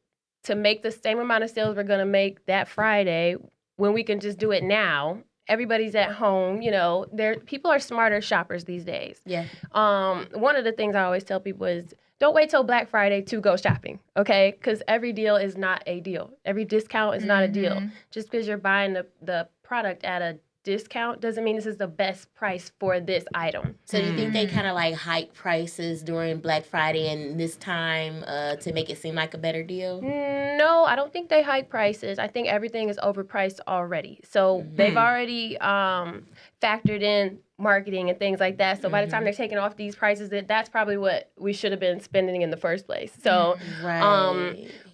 to make the same amount of sales we're gonna make that Friday when we can just do it now? Everybody's at home, you know. People are smarter shoppers these days. Yeah. One of the things I always tell people is, don't wait till Black Friday to go shopping, okay? Because every deal is not a deal. Every discount is not a deal. Just because you're buying the product at a discount doesn't mean this is the best price for this item. So do you think they kind of like hike prices during Black Friday and this time to make it seem like a better deal? No, I don't think they hike prices. I think everything is overpriced already. So they've already factored in marketing and things like that. So by the time they're taking off these prices, that's probably what we should have been spending in the first place. So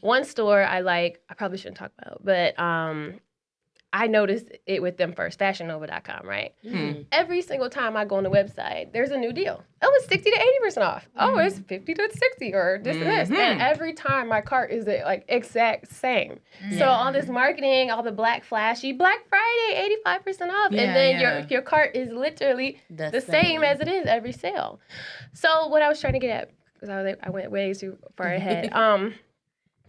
one store I probably shouldn't talk about, but I noticed it with them first, fashionnova.com, right? Every single time I go on the website, there's a new deal. Oh, it's 60 to 80% off. Oh, it's 50 to 60 or this and this. And every time my cart is like exact same. So all this marketing, all the Black flashy, Black Friday, 85% off. And then your cart is literally the same as it is every sale. So what I was trying to get at, because I went way too far ahead.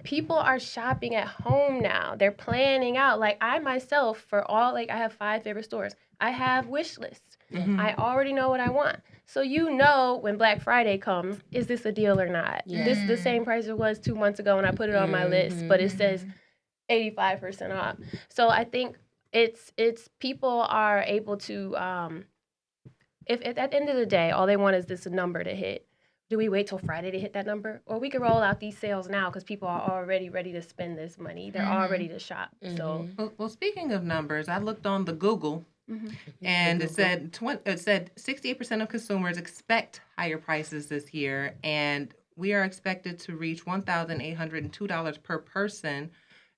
People are shopping at home now. They're planning out. Like, I myself, I have 5 favorite stores. I have wish lists. I already know what I want. So you know when Black Friday comes, is this a deal or not? This is the same price it was 2 months ago when I put it on my list, but it says 85% off. So I think it's people are able to, if at the end of the day, all they want is this number to hit, do we wait till Friday to hit that number? Or we can roll out these sales now because people are already ready to spend this money. They're all ready to shop. So, well, speaking of numbers, I looked on the Google, and it said 68% of consumers expect higher prices this year, and we are expected to reach $1,802 per person.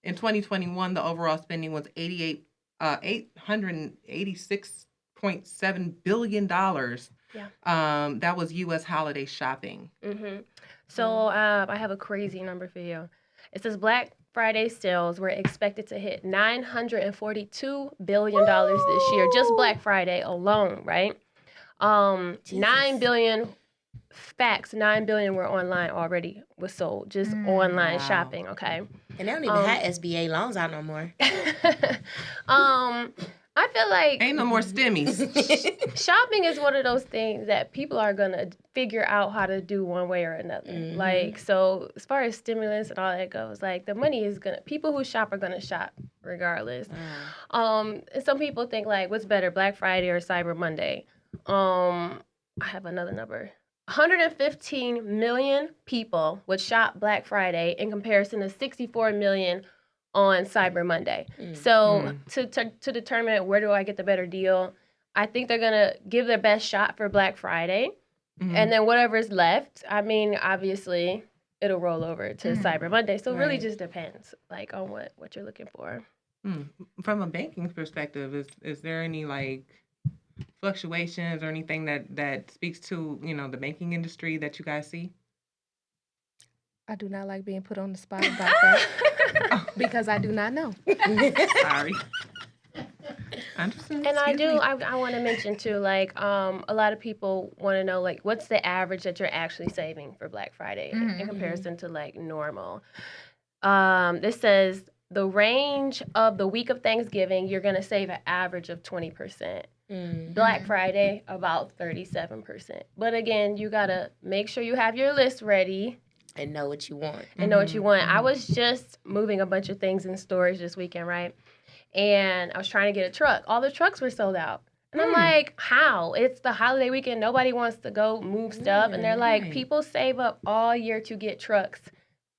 In 2021, the overall spending was $886.7 billion. That was U.S. holiday shopping. So I have a crazy number for you. It says Black Friday sales were expected to hit $942 billion this year, just Black Friday alone, right? 9 billion were online already, was sold, just online shopping, okay? And they don't even have SBA loans out no more. I feel like ain't no more stimmies. Shopping is one of those things that people are gonna figure out how to do one way or another. Like, so as far as stimulus and all that goes, like, the money is people who shop are gonna shop regardless. And some people think, like, what's better, Black Friday or Cyber Monday? I have another number. 115 million people would shop Black Friday in comparison to 64 million on Cyber Monday. So to determine where do I get the better deal, I think they're gonna give their best shot for Black Friday, and then whatever's left, I mean, obviously it'll roll over to Cyber Monday. So it really just depends, like, on what you're looking for. From a banking perspective, is there any, like, fluctuations or anything that speaks to, the banking industry that you guys see? I do not like being put on the spot about that because I do not know. Sorry. Understood. And Excuse me. I want to mention too, like, a lot of people want to know, like, what's the average that you're actually saving for Black Friday in comparison to, like, normal. This says the range of the week of Thanksgiving, you're going to save an average of 20%. Black Friday, about 37%. But again, you got to make sure you have your list ready. And know what you want. I was just moving a bunch of things in storage this weekend, right? And I was trying to get a truck. All the trucks were sold out. And I'm like, how? It's the holiday weekend. Nobody wants to go move stuff. And they're like, people save up all year to get trucks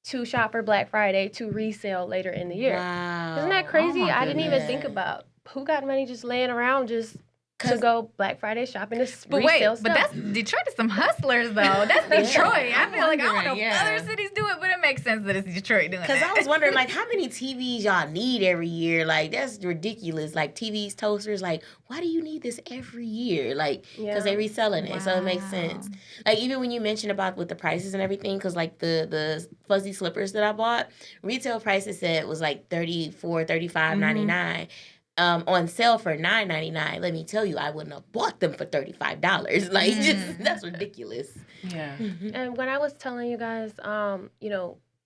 to shop for Black Friday to resell later in the year. Wow. Isn't that crazy? my I didn't even think about who got money just laying around just to go Black Friday shopping to resell stuff. But that's Detroit is some hustlers though. That's Detroit. I feel like I don't know if yeah. other cities do it, but it makes sense that it's Detroit doing Because that. I was wondering, like, how many TVs y'all need every year? Like, that's ridiculous. Like, TVs, toasters, like, why do you need this every year? Like, because they reselling it, so it makes sense. Like, even when you mentioned about with the prices and everything, because, like, the fuzzy slippers that I bought, retail prices said was, like, $34, $35.99. On sale for $9.99. Let me tell you, I wouldn't have bought them for $35. Like, just that's ridiculous. Yeah. And when I was telling you guys,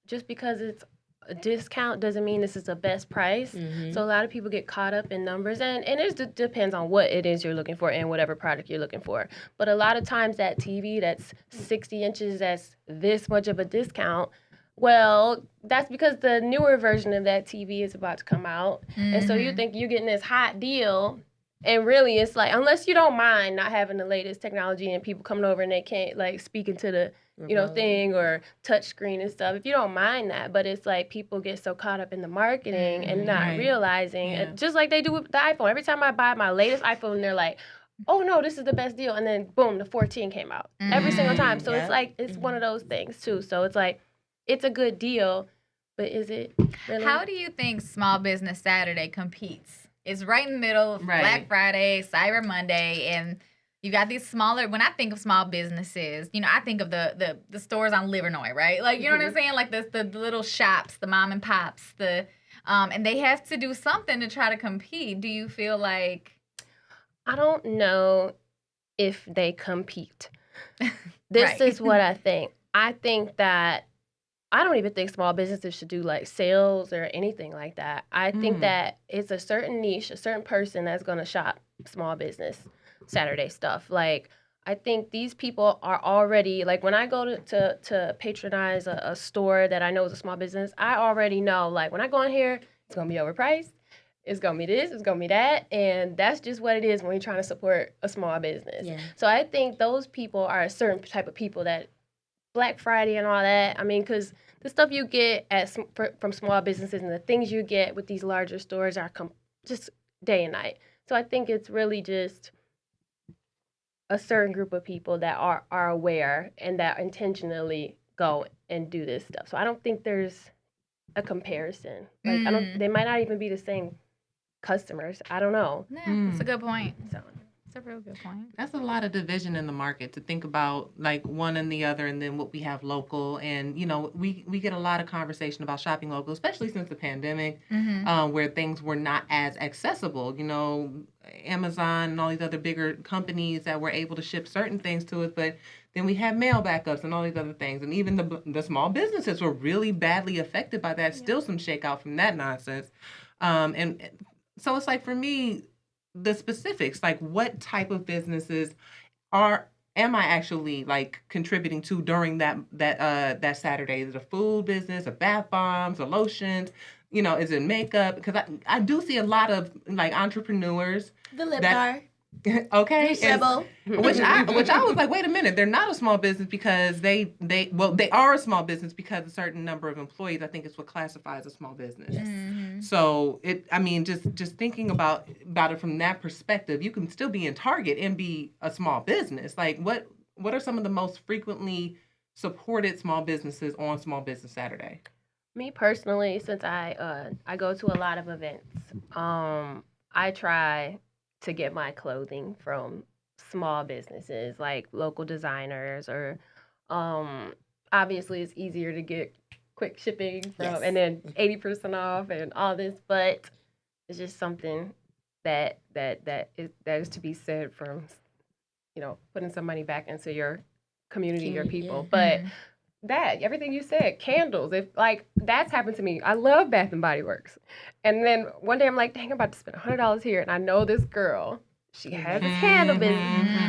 just because it's a discount doesn't mean this is the best price. So a lot of people get caught up in numbers, and it depends on what it is you're looking for and whatever product you're looking for. But a lot of times that TV that's 60 inches that's this much of a discount, well, that's because the newer version of that TV is about to come out. And so you think you're getting this hot deal, and really it's like, unless you don't mind not having the latest technology and people coming over and they can't, like, speak into the thing or touch screen and stuff, if you don't mind that. But it's like people get so caught up in the marketing and not realizing, and just like they do with the iPhone. Every time I buy my latest iPhone, they're like, oh no, this is the best deal, and then boom, the 14 came out every single time. So it's like, it's one of those things too. So it's like, it's a good deal, but is it really? How do you think Small Business Saturday competes? It's right in the middle of Black Friday, Cyber Monday, and you got these smaller. When I think of small businesses, I think of the stores on Livernois, right? Like, you know what I'm saying? Like the little shops, the mom and pops, and they have to do something to try to compete. Do you feel like? I don't know if they compete. This is what I think. I think that I don't even think small businesses should do like sales or anything like that. I think that it's a certain niche, a certain person that's going to shop small business Saturday stuff. Like, I think these people are already, like, when I go to patronize a store that I know is a small business, I already know, like, when I go in here, it's going to be overpriced. It's going to be this, it's going to be that. And that's just what it is when you're trying to support a small business. Yeah. So I think those people are a certain type of people that Black Friday and all that, I mean, because the stuff you get from small businesses and the things you get with these larger stores are just day and night. So I think it's really just a certain group of people that are aware and that intentionally go and do this stuff. So I don't think there's a comparison. Like, they might not even be the same customers. I don't know. Yeah, that's a good point. So that's a real good point. That's a lot of division in the market to think about, like, one and the other, and then what we have local. And, we get a lot of conversation about shopping local, especially since the pandemic, where things were not as accessible. Amazon and all these other bigger companies that were able to ship certain things to us, but then we had mail backups and all these other things. And even the small businesses were really badly affected by that. Still some shakeout from that nonsense. And so it's like, for me, the specifics, like, what type of businesses am I actually, like, contributing to during that Saturday? Is it a food business, a bath bombs, or lotions? Is it makeup? Because I do see a lot of, like, entrepreneurs. The lip bar. Okay. Which I was like, wait a minute, they're not a small business because they are a small business because a certain number of employees, I think, is what classifies a small business. Yes. So just thinking about it from that perspective, you can still be in Target and be a small business. Like, what are some of the most frequently supported small businesses on Small Business Saturday? Me personally, since I go to a lot of events, I try to get my clothing from small businesses like local designers or obviously it's easier to get quick shipping from and then 80% off and all this, but it's just something that is to be said from, putting some money back into your community, your people. But that, everything you said, candles, if like that's happened to me. I love Bath and Body Works. And then one day I'm like, dang, I'm about to spend $100 here. And I know this girl, she has a candle business.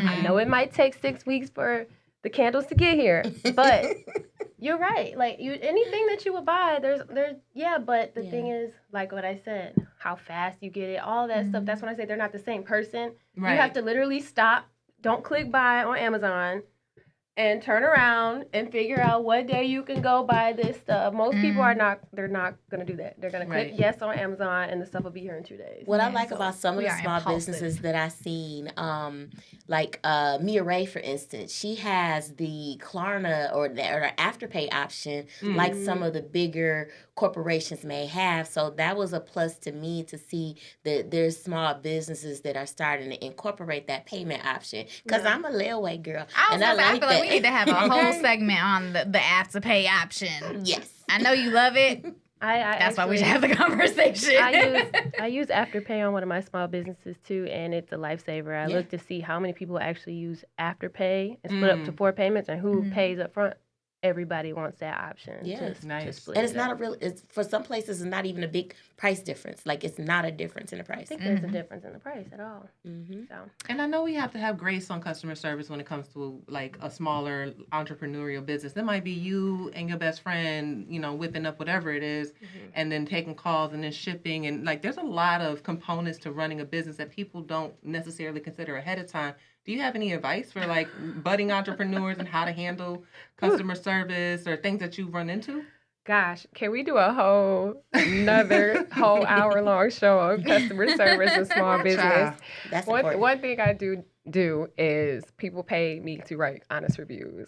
I know it might take 6 weeks for the candles to get here, but you're right. Like anything that you would buy, there's but the thing is, like what I said, how fast you get it, all that stuff. That's when I say they're not the same person. Right. You have to literally stop. Don't click buy on Amazon and turn around and figure out what day you can go buy this stuff. Most people they're not going to do that. They're going to click yes on Amazon and the stuff will be here in 2 days. What I like about some of the small businesses that I've seen, like Mia Ray, for instance, she has the Klarna or the Afterpay option like some of the bigger corporations may have. So that was a plus to me to see that there's small businesses that are starting to incorporate that payment option. Because I'm a layaway girl. I feel like we need to have a whole segment on the Afterpay option. Yes. I know you love it. That's why we should have the conversation. I use Afterpay on one of my small businesses too, and it's a lifesaver. I look to see how many people actually use Afterpay and split up to 4 payments and who pays up front. Everybody wants that option. Yeah, to split and it's not it's for some places it's not even a big price difference. Like it's not a difference in the price. I think there's a difference in the price at all. So. And I know we have to have grace on customer service when it comes to like a smaller entrepreneurial business. It might be you and your best friend, whipping up whatever it is, and then taking calls and then shipping, and like there's a lot of components to running a business that people don't necessarily consider ahead of time. Do you have any advice for like budding entrepreneurs and how to handle customer service or things that you've run into? Gosh, can we do another whole hour-long show of customer service and small business? That's one thing I do is people pay me to write honest reviews.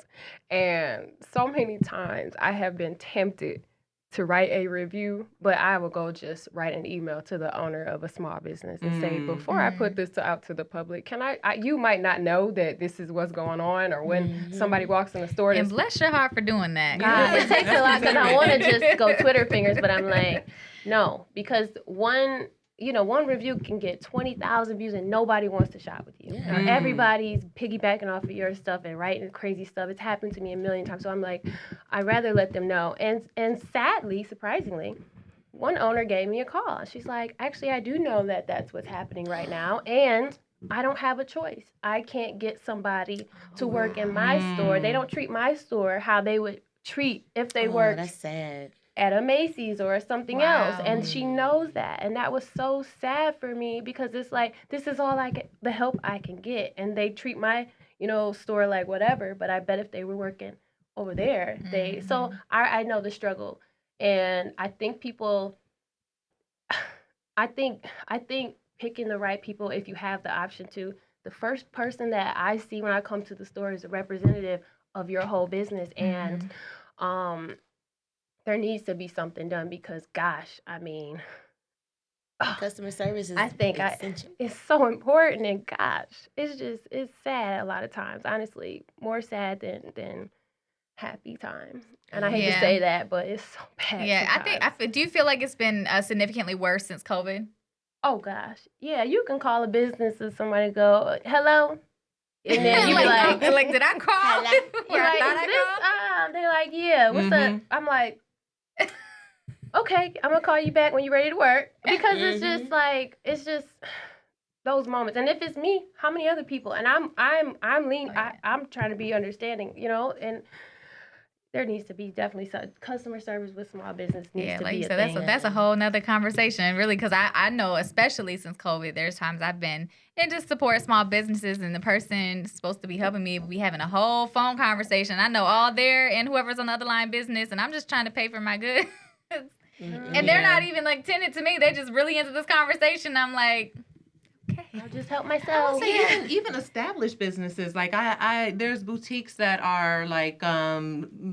And so many times I have been tempted to write a review, but I will go just write an email to the owner of a small business and say, before I put this out to the public, can I you might not know that this is what's going on, or when somebody walks in the store. And bless your heart for doing that. It takes a lot because I want to just go Twitter fingers, but I'm like, no, because one review can get 20,000 views and nobody wants to shop with you. Yeah. Everybody's piggybacking off of your stuff and writing crazy stuff. It's happened to me a million times. So I'm like, I'd rather let them know. And sadly, surprisingly, one owner gave me a call. She's like, actually, I do know that that's what's happening right now. And I don't have a choice. I can't get somebody to work in my store. They don't treat my store how they would treat if they worked. That's sad. At a Macy's or something else, and she knows that, and that was so sad for me because it's like this is all the help I can get, and they treat my store like whatever. But I bet if they were working over there, so I know the struggle, and I think people, I think picking the right people, if you have the option to, the first person that I see when I come to the store is a representative of your whole business, and there needs to be something done because, gosh, I mean, customer service is essential. It's so important, and gosh, it's sad a lot of times. Honestly, more sad than happy times. And I hate to say that, but it's so bad. Yeah, do you feel like it's been significantly worse since COVID? Oh gosh, yeah. You can call a business and somebody go, hello. And then you be like, did I call? You're like, is this? They're like, yeah. What's up? I'm like, okay, I'm gonna call you back when you're ready to work, because it's just those moments. And if it's me, how many other people? And I'm lean. I'm trying to be understanding, and there needs to be definitely some customer service with small business needs to be a thing. That's a whole nother conversation, really, because I know, especially since COVID, there's times I've been and just support small businesses, and the person supposed to be helping me, we having a whole phone conversation. I know all there and whoever's on the other line business, and I'm just trying to pay for my goods. And they're not even like tended to me. They're just really into this conversation. I'm like, okay. I'll just help myself. Even established businesses, like there's boutiques that are like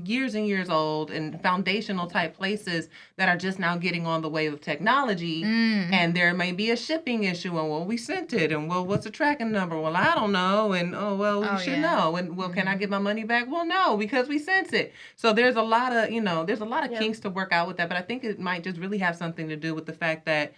years and years old and foundational type places that are just now getting on the wave of technology, and there may be a shipping issue, and well, we sent it, and well, what's the tracking number? Well, I don't know, and you should know, and well, can I get my money back? Well, no, because we sent it. So there's a lot of kinks to work out with that, but I think it might just really have something to do with the fact that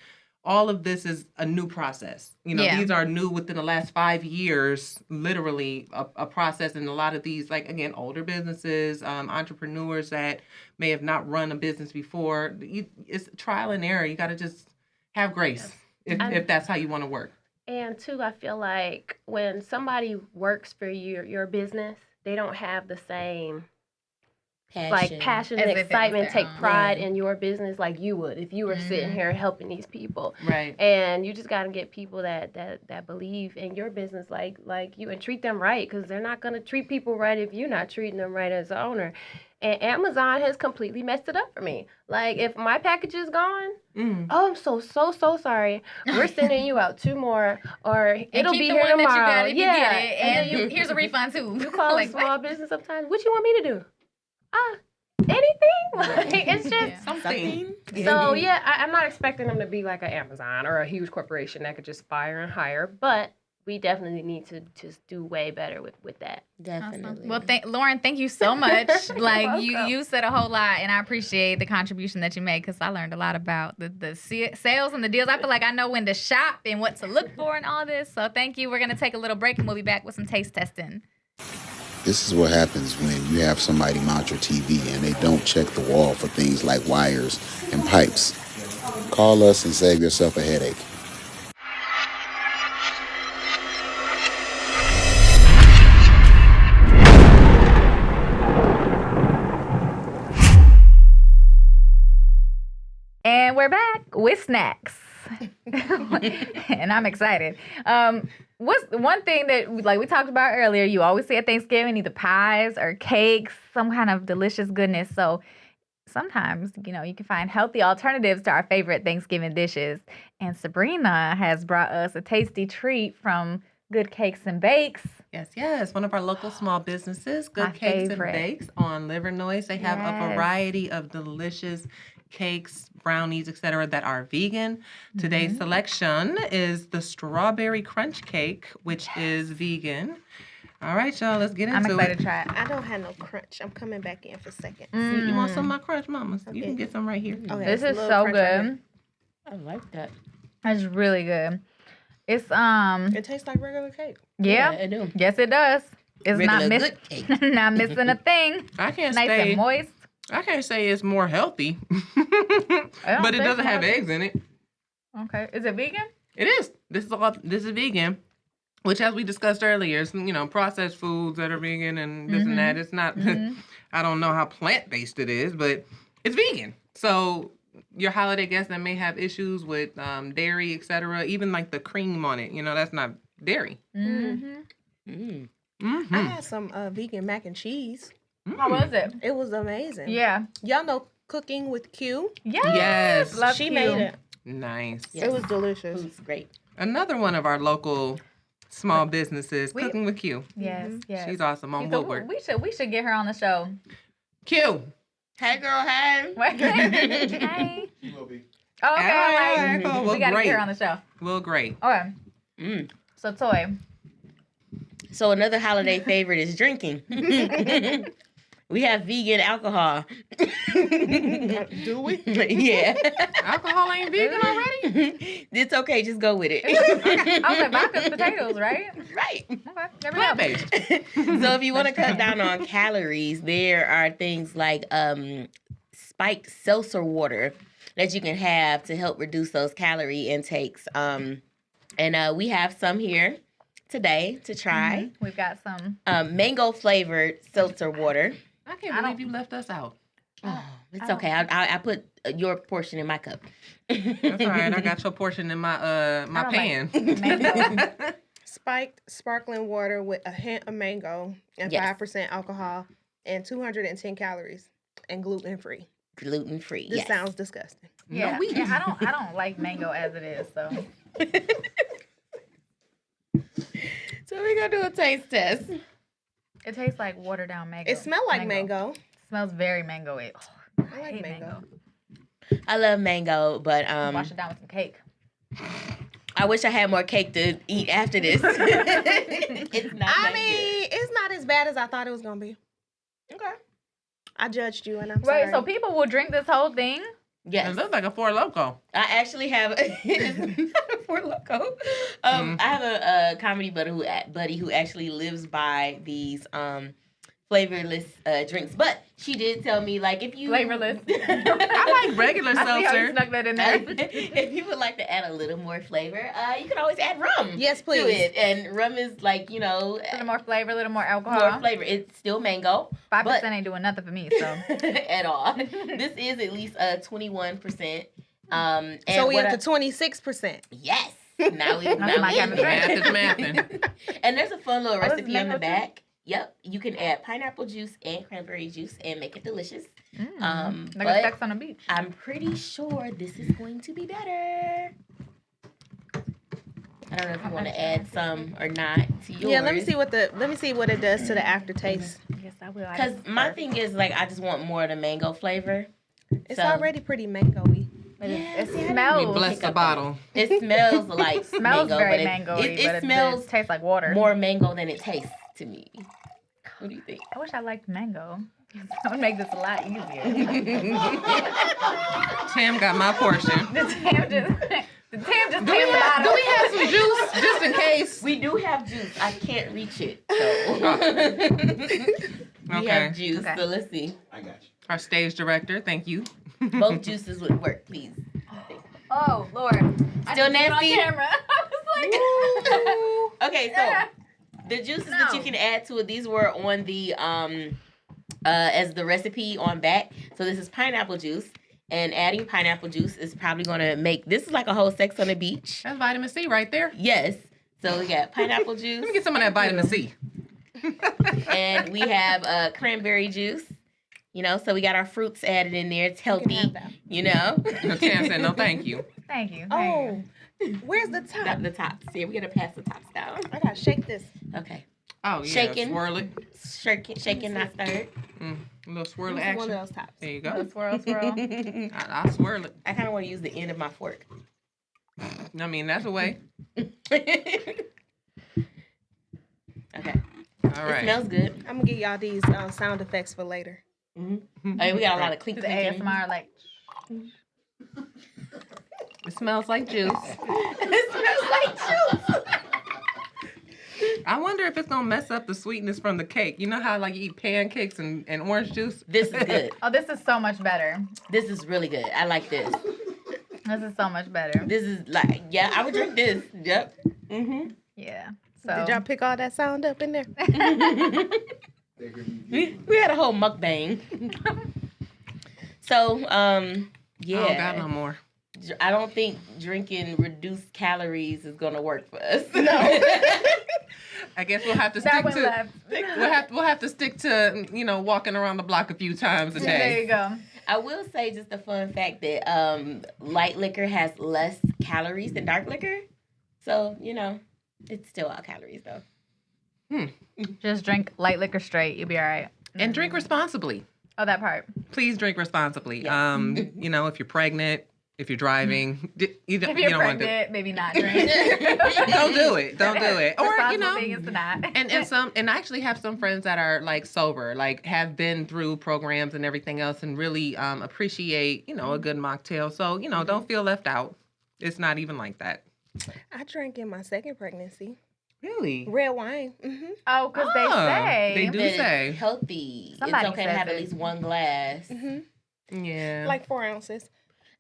all of this is a new process. These are new within the last 5 years, literally a process. And a lot of these, like, again, older businesses, entrepreneurs that may have not run a business before, it's trial and error. You got to just have grace if that's how you want to work. And two, I feel like when somebody works for your business, they don't have the same passion and excitement, take pride in your business like you would if you were sitting here helping these people. Right. And you just got to get people that believe in your business like you and treat them right, because they're not going to treat people right if you're not treating them right as an owner. And Amazon has completely messed it up for me. Like, if my package is gone, oh, I'm so sorry. We're sending you out 2 more, or it'll be here tomorrow. That you got if you get it, and here's a refund too. You call a small business sometimes. What you want me to do? Anything? Like, it's just something. So yeah, I'm not expecting them to be like an Amazon or a huge corporation that could just fire and hire, but we definitely need to just do way better with that. Definitely. Well, Lauren, thank you so much. Like, you said a whole lot, and I appreciate the contribution that you made, because I learned a lot about the sales and the deals. I feel like I know when to shop and what to look for and all this. So thank you. We're going to take a little break, and we'll be back with some taste testing. This is what happens when you have somebody mount your TV and they don't check the wall for things like wires and pipes. Call us and save yourself a headache. And we're back with snacks. And I'm excited. What's one thing that we talked about earlier? You always see at Thanksgiving either pies or cakes, some kind of delicious goodness. So sometimes, you can find healthy alternatives to our favorite Thanksgiving dishes. And Sabrina has brought us a tasty treat from Good Cakes and Bakes. Yes. One of our local small businesses, Good Cakes and Bakes on Livernois. They have a variety of delicious cakes, brownies, etc. that are vegan. Today's selection is the strawberry crunch cake, which is vegan. All right, y'all, let's get into it. I'm excited to try it. I don't have no crunch. I'm coming back in for seconds. You want some of my crunch, mamas? Okay. You can get some right here. Okay, this is so good. I like that. It's really good. It's It tastes like regular cake. Yeah, it do. Yes, it does. It's Regular not good cake. not missing a thing. I can't Nice and moist. I can't say it's more healthy, but it doesn't have eggs in it. Okay, is it vegan? It is. This is vegan, which, as we discussed earlier, is processed foods that are vegan and this and that. It's not. I don't know how plant-based it is, but it's vegan. So your holiday guests that may have issues with dairy, etc., even like the cream on it, that's not dairy. I had some vegan mac and cheese. How was it? It was amazing. Yeah. Y'all know Cooking with Q? Yes. Love she Q. made it. Nice. It was delicious. It was great. Another one of our local small businesses, Cooking with Q. Yes. She's awesome on Woodward. We should get her on the show. Q. Hey, girl. Hey. Hey. She will be. Oh, okay. Hey, All right. We got to get her on the show. Well, great. Okay. So, Toy. So another holiday favorite is drinking. We have vegan alcohol. Do we? Yeah. Alcohol ain't vegan already? It's okay. Just go with it. I was like, vodka's potatoes, right? Right. Okay. There we go. Plant-based. So if you want to cut down on calories, there are things like spiked seltzer water that you can have to help reduce those calorie intakes. And we have some here today to try. We've got some mango flavored seltzer water. I can't believe you left us out. Oh, it's okay. I put your portion in my cup. That's all right. I got your portion in my my pan. Spiked sparkling water with a hint of mango and 5% alcohol and 210 calories and gluten free. Gluten free. This sounds disgusting. Yeah. I don't like mango as it is, so. So we're gonna do a taste test. It tastes like watered down mango. It smells like mango. It smells very mango-y. Oh, I like hate mango. I love mango, but Wash it down with some cake. I wish I had more cake to eat after this. It's not. I mean, it's not as bad as I thought it was gonna be. Okay. I judged you, and I'm sorry. Wait, so people will drink this whole thing? Yes. It looks like a Four Loko. I actually have Four Loko. I have a comedy buddy who actually lives by these flavorless drinks. But she did tell me, like, if you Flavorless. I like regular I see how you seltzer. snuck that in there. if you would like to add a little more flavor, you can always add rum. Yes, To please. it. And rum is like, you know, A little more flavor, a little more alcohol. more flavor. It's still mango. 5% ain't doing nothing for me, so. At all. This is at least 21%. And So we what up to 26%. Yes. Now we That's my kind of drink. Math is mathing. And there's a fun little Oh, it's recipe on the mango too? back. Yep. You can add pineapple juice and cranberry juice and make it delicious. Like But a sex on the beach. I'm pretty sure this is going to be better. I don't know if you want to add some or not to yours. Yeah, let me see what it does to the aftertaste. Yes, I will. Because my thing is, like, I just want more of the mango flavor. It's So- already pretty mango-y. It see, I We smells. bless the bottle. It smells like Smells mango, very but mango-y, it but smells it tastes like water. more mango than it tastes to me. What do you think? I wish I liked mango. That would make this a lot easier. Tam got my portion. the Tam just Do we have some juice just in case? We do have juice. I can't reach it. So. We Okay. have juice, Okay. so let's see. I got you. Our stage director, thank you. Both juices would work, please. Oh, Lord. Still I didn't nasty? get it on camera. I was like, Okay, so the juices that you can add to it, these were on the as the recipe on back. So this is pineapple juice, and adding pineapple juice is probably gonna make this is like a whole sex on the beach. That's vitamin C right there. Yes. So we got pineapple Let juice, me get some of that vitamin C. and we have cranberry juice. You know, so we got our fruits added in there. It's healthy. have that. You know. No, Tam said no, thank you. thank you. Oh, where's the top? The tops. Yeah, we gotta pass the tops down. I gotta shake this. Okay. Oh yeah, Shaking. swirl it. Shaking, not stirred. A little swirl Use action. one of those tops. There you go. Swirl, swirl. I'll swirl it. I kind of want to use the end of my fork. I mean, that's a way. Okay. All right. It smells good. I'm gonna get y'all these sound effects for later. Hey, we got a lot of clink The clinking. ASMR, like, It smells like juice. It smells like juice. I wonder if it's gonna mess up the sweetness from the cake. You know how like you eat pancakes and orange juice? This is good. oh, this is so much better. This is really good. I like this. This is so much better. This is like, yeah, I would drink this. Yep. Yeah. So. Did y'all pick all that sound up in there? We had a whole mukbang. So, yeah. I don't got no more. I don't think drinking reduced calories is gonna work for us. No. I guess we'll have to That stick went to left. we'll have to stick to, you know, walking around the block a few times a There day. you go. I will say just a fun fact that light liquor has less calories than dark liquor. So, you know, it's still all calories though. Just drink light liquor straight. You'll be all right. And drink responsibly. Oh, that part. Please drink responsibly. Yes. You know, if you're pregnant, if you're driving, you don't If you're want to. pregnant, maybe not drink. Don't do it. Don't do it. Or you Responsible know, thing is to not. and I actually have some friends that are like sober, like have been through programs and everything else, and really appreciate, you know, a good mocktail. So you know, don't feel left out. It's not even like that. I drank in my second pregnancy. Really? Red wine. Oh, because they say. They do That it's say. healthy. Somebody it's okay to says have at it. least one glass. Yeah. Like 4 ounces.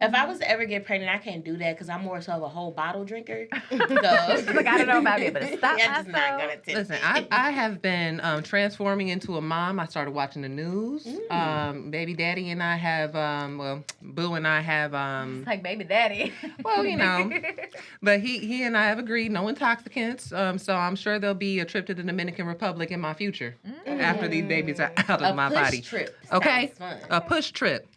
If I was to ever get pregnant, I can't do that because I'm more so of a whole bottle drinker. So Like, I don't know if I'll be able to stop I'm just not myself. gonna attempt Listen, it. I have been transforming into a mom. I started watching the news. Baby daddy and I have, Boo and I have, It's like baby daddy. well, you know, but he and I have agreed no intoxicants. So I'm sure there'll be a trip to the Dominican Republic in my future after these babies are out of A my push body. trip. Okay, Sounds fun. a push trip.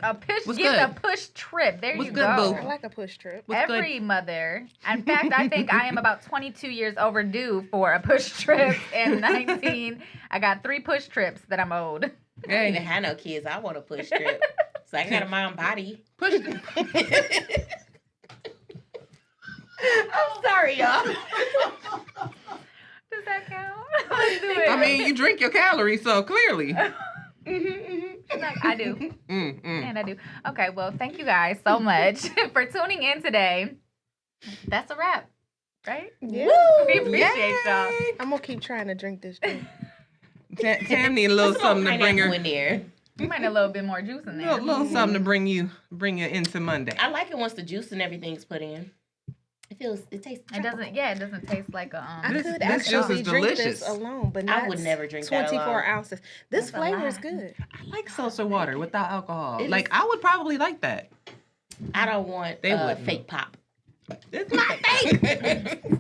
A push, What's get good? a push trip. There What's you good, go. boo? I like a push trip. What's good? Every mother. In fact, I think I am about 22 years overdue for a push trip. And 19, I got 3 push trips that I'm owed. I don't even have no kids. I want a push trip. So I got a mom body. Push. I'm sorry, y'all. Does that count? Let's do it. I mean, you drink your calories, so clearly. I do. Mm. And I do. Okay, well, thank you guys so much for tuning in today. That's a wrap, right? Yeah. We appreciate y'all. I'm gonna keep trying to drink this drink. Tam need a little something to bring her. In there. You might need a little bit more juice in there. Little something to bring you into Monday. I like it once the juice and everything's put in. It tastes. It doesn't. Yeah, it doesn't taste like a. I This- could this juice actually is drink delicious. this alone, but I not would never drink that 24 alone. ounces. This That's a flavor is lot. good. I like seltzer water without alcohol. It Like, is- I would probably like that. I don't want They wouldn't. fake pop. It's not fake.